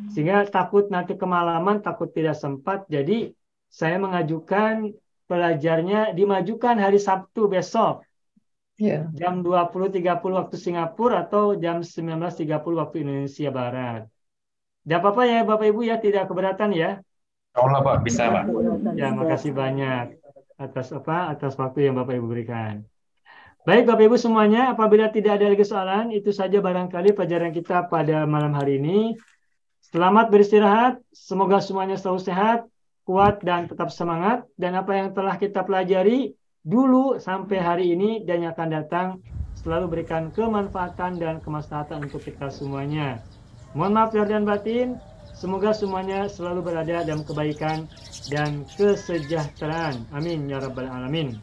Sehingga takut nanti kemalaman, takut tidak sempat. Jadi saya mengajukan pelajarnya dimajukan hari Sabtu besok. Yeah. Jam 20.30 waktu Singapura atau jam 19.30 waktu Indonesia Barat. Tidak apa-apa ya Bapak Ibu ya, tidak keberatan ya? Allah Pak, bisa Pak. Ya, makasih banyak atas waktu yang Bapak Ibu berikan. Baik Bapak Ibu semuanya, apabila tidak ada lagi soalan, itu saja barangkali pelajaran kita pada malam hari ini. Selamat beristirahat, semoga semuanya selalu sehat. kuat dan tetap semangat, dan apa yang telah kita pelajari dulu sampai hari ini dan yang akan datang selalu berikan kemanfaatan dan kemaslahatan untuk kita semuanya. Mohon maaf lahir dan batin, semoga semuanya selalu berada dalam kebaikan dan kesejahteraan. Amin ya rabbal alamin.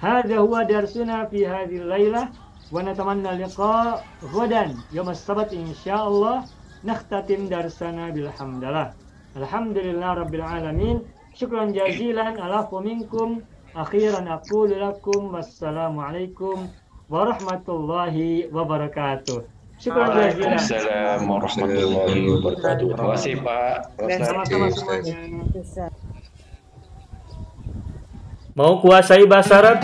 Hadza huwa darsuna fi hadhil lailah wa natamanna liqa ghadan yaum as-sabt insyaallah. Nakhtatim darsana bilhamdalillah. Alhamdulillah rabbil alamin. Syukran jazilan ala minkum. Akhiran aqulu lakum wassalamualaikum warahmatullahi wabarakatuh. Syukran jazilan. Assalamualaikum warahmatullahi wabarakatuh. Terima kasih Pak. Sama-sama semuanya. Mau kuasai bahasa Arab?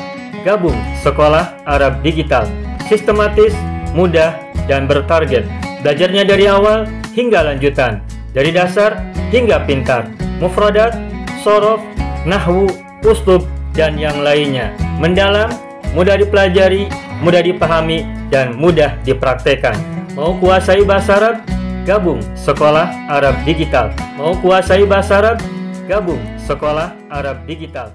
Gabung Sekolah Arab Digital. Sistematis, mudah, dan bertarget. Belajarnya dari awal hingga lanjutan. Dari dasar hingga pintar. Mufradat, sorof, nahwu, uslub, dan yang lainnya. Mendalam, mudah dipelajari, mudah dipahami, dan mudah dipraktekkan. Mau kuasai bahasa Arab? Gabung Sekolah Arab Digital. Mau kuasai bahasa Arab? Gabung Sekolah Arab Digital.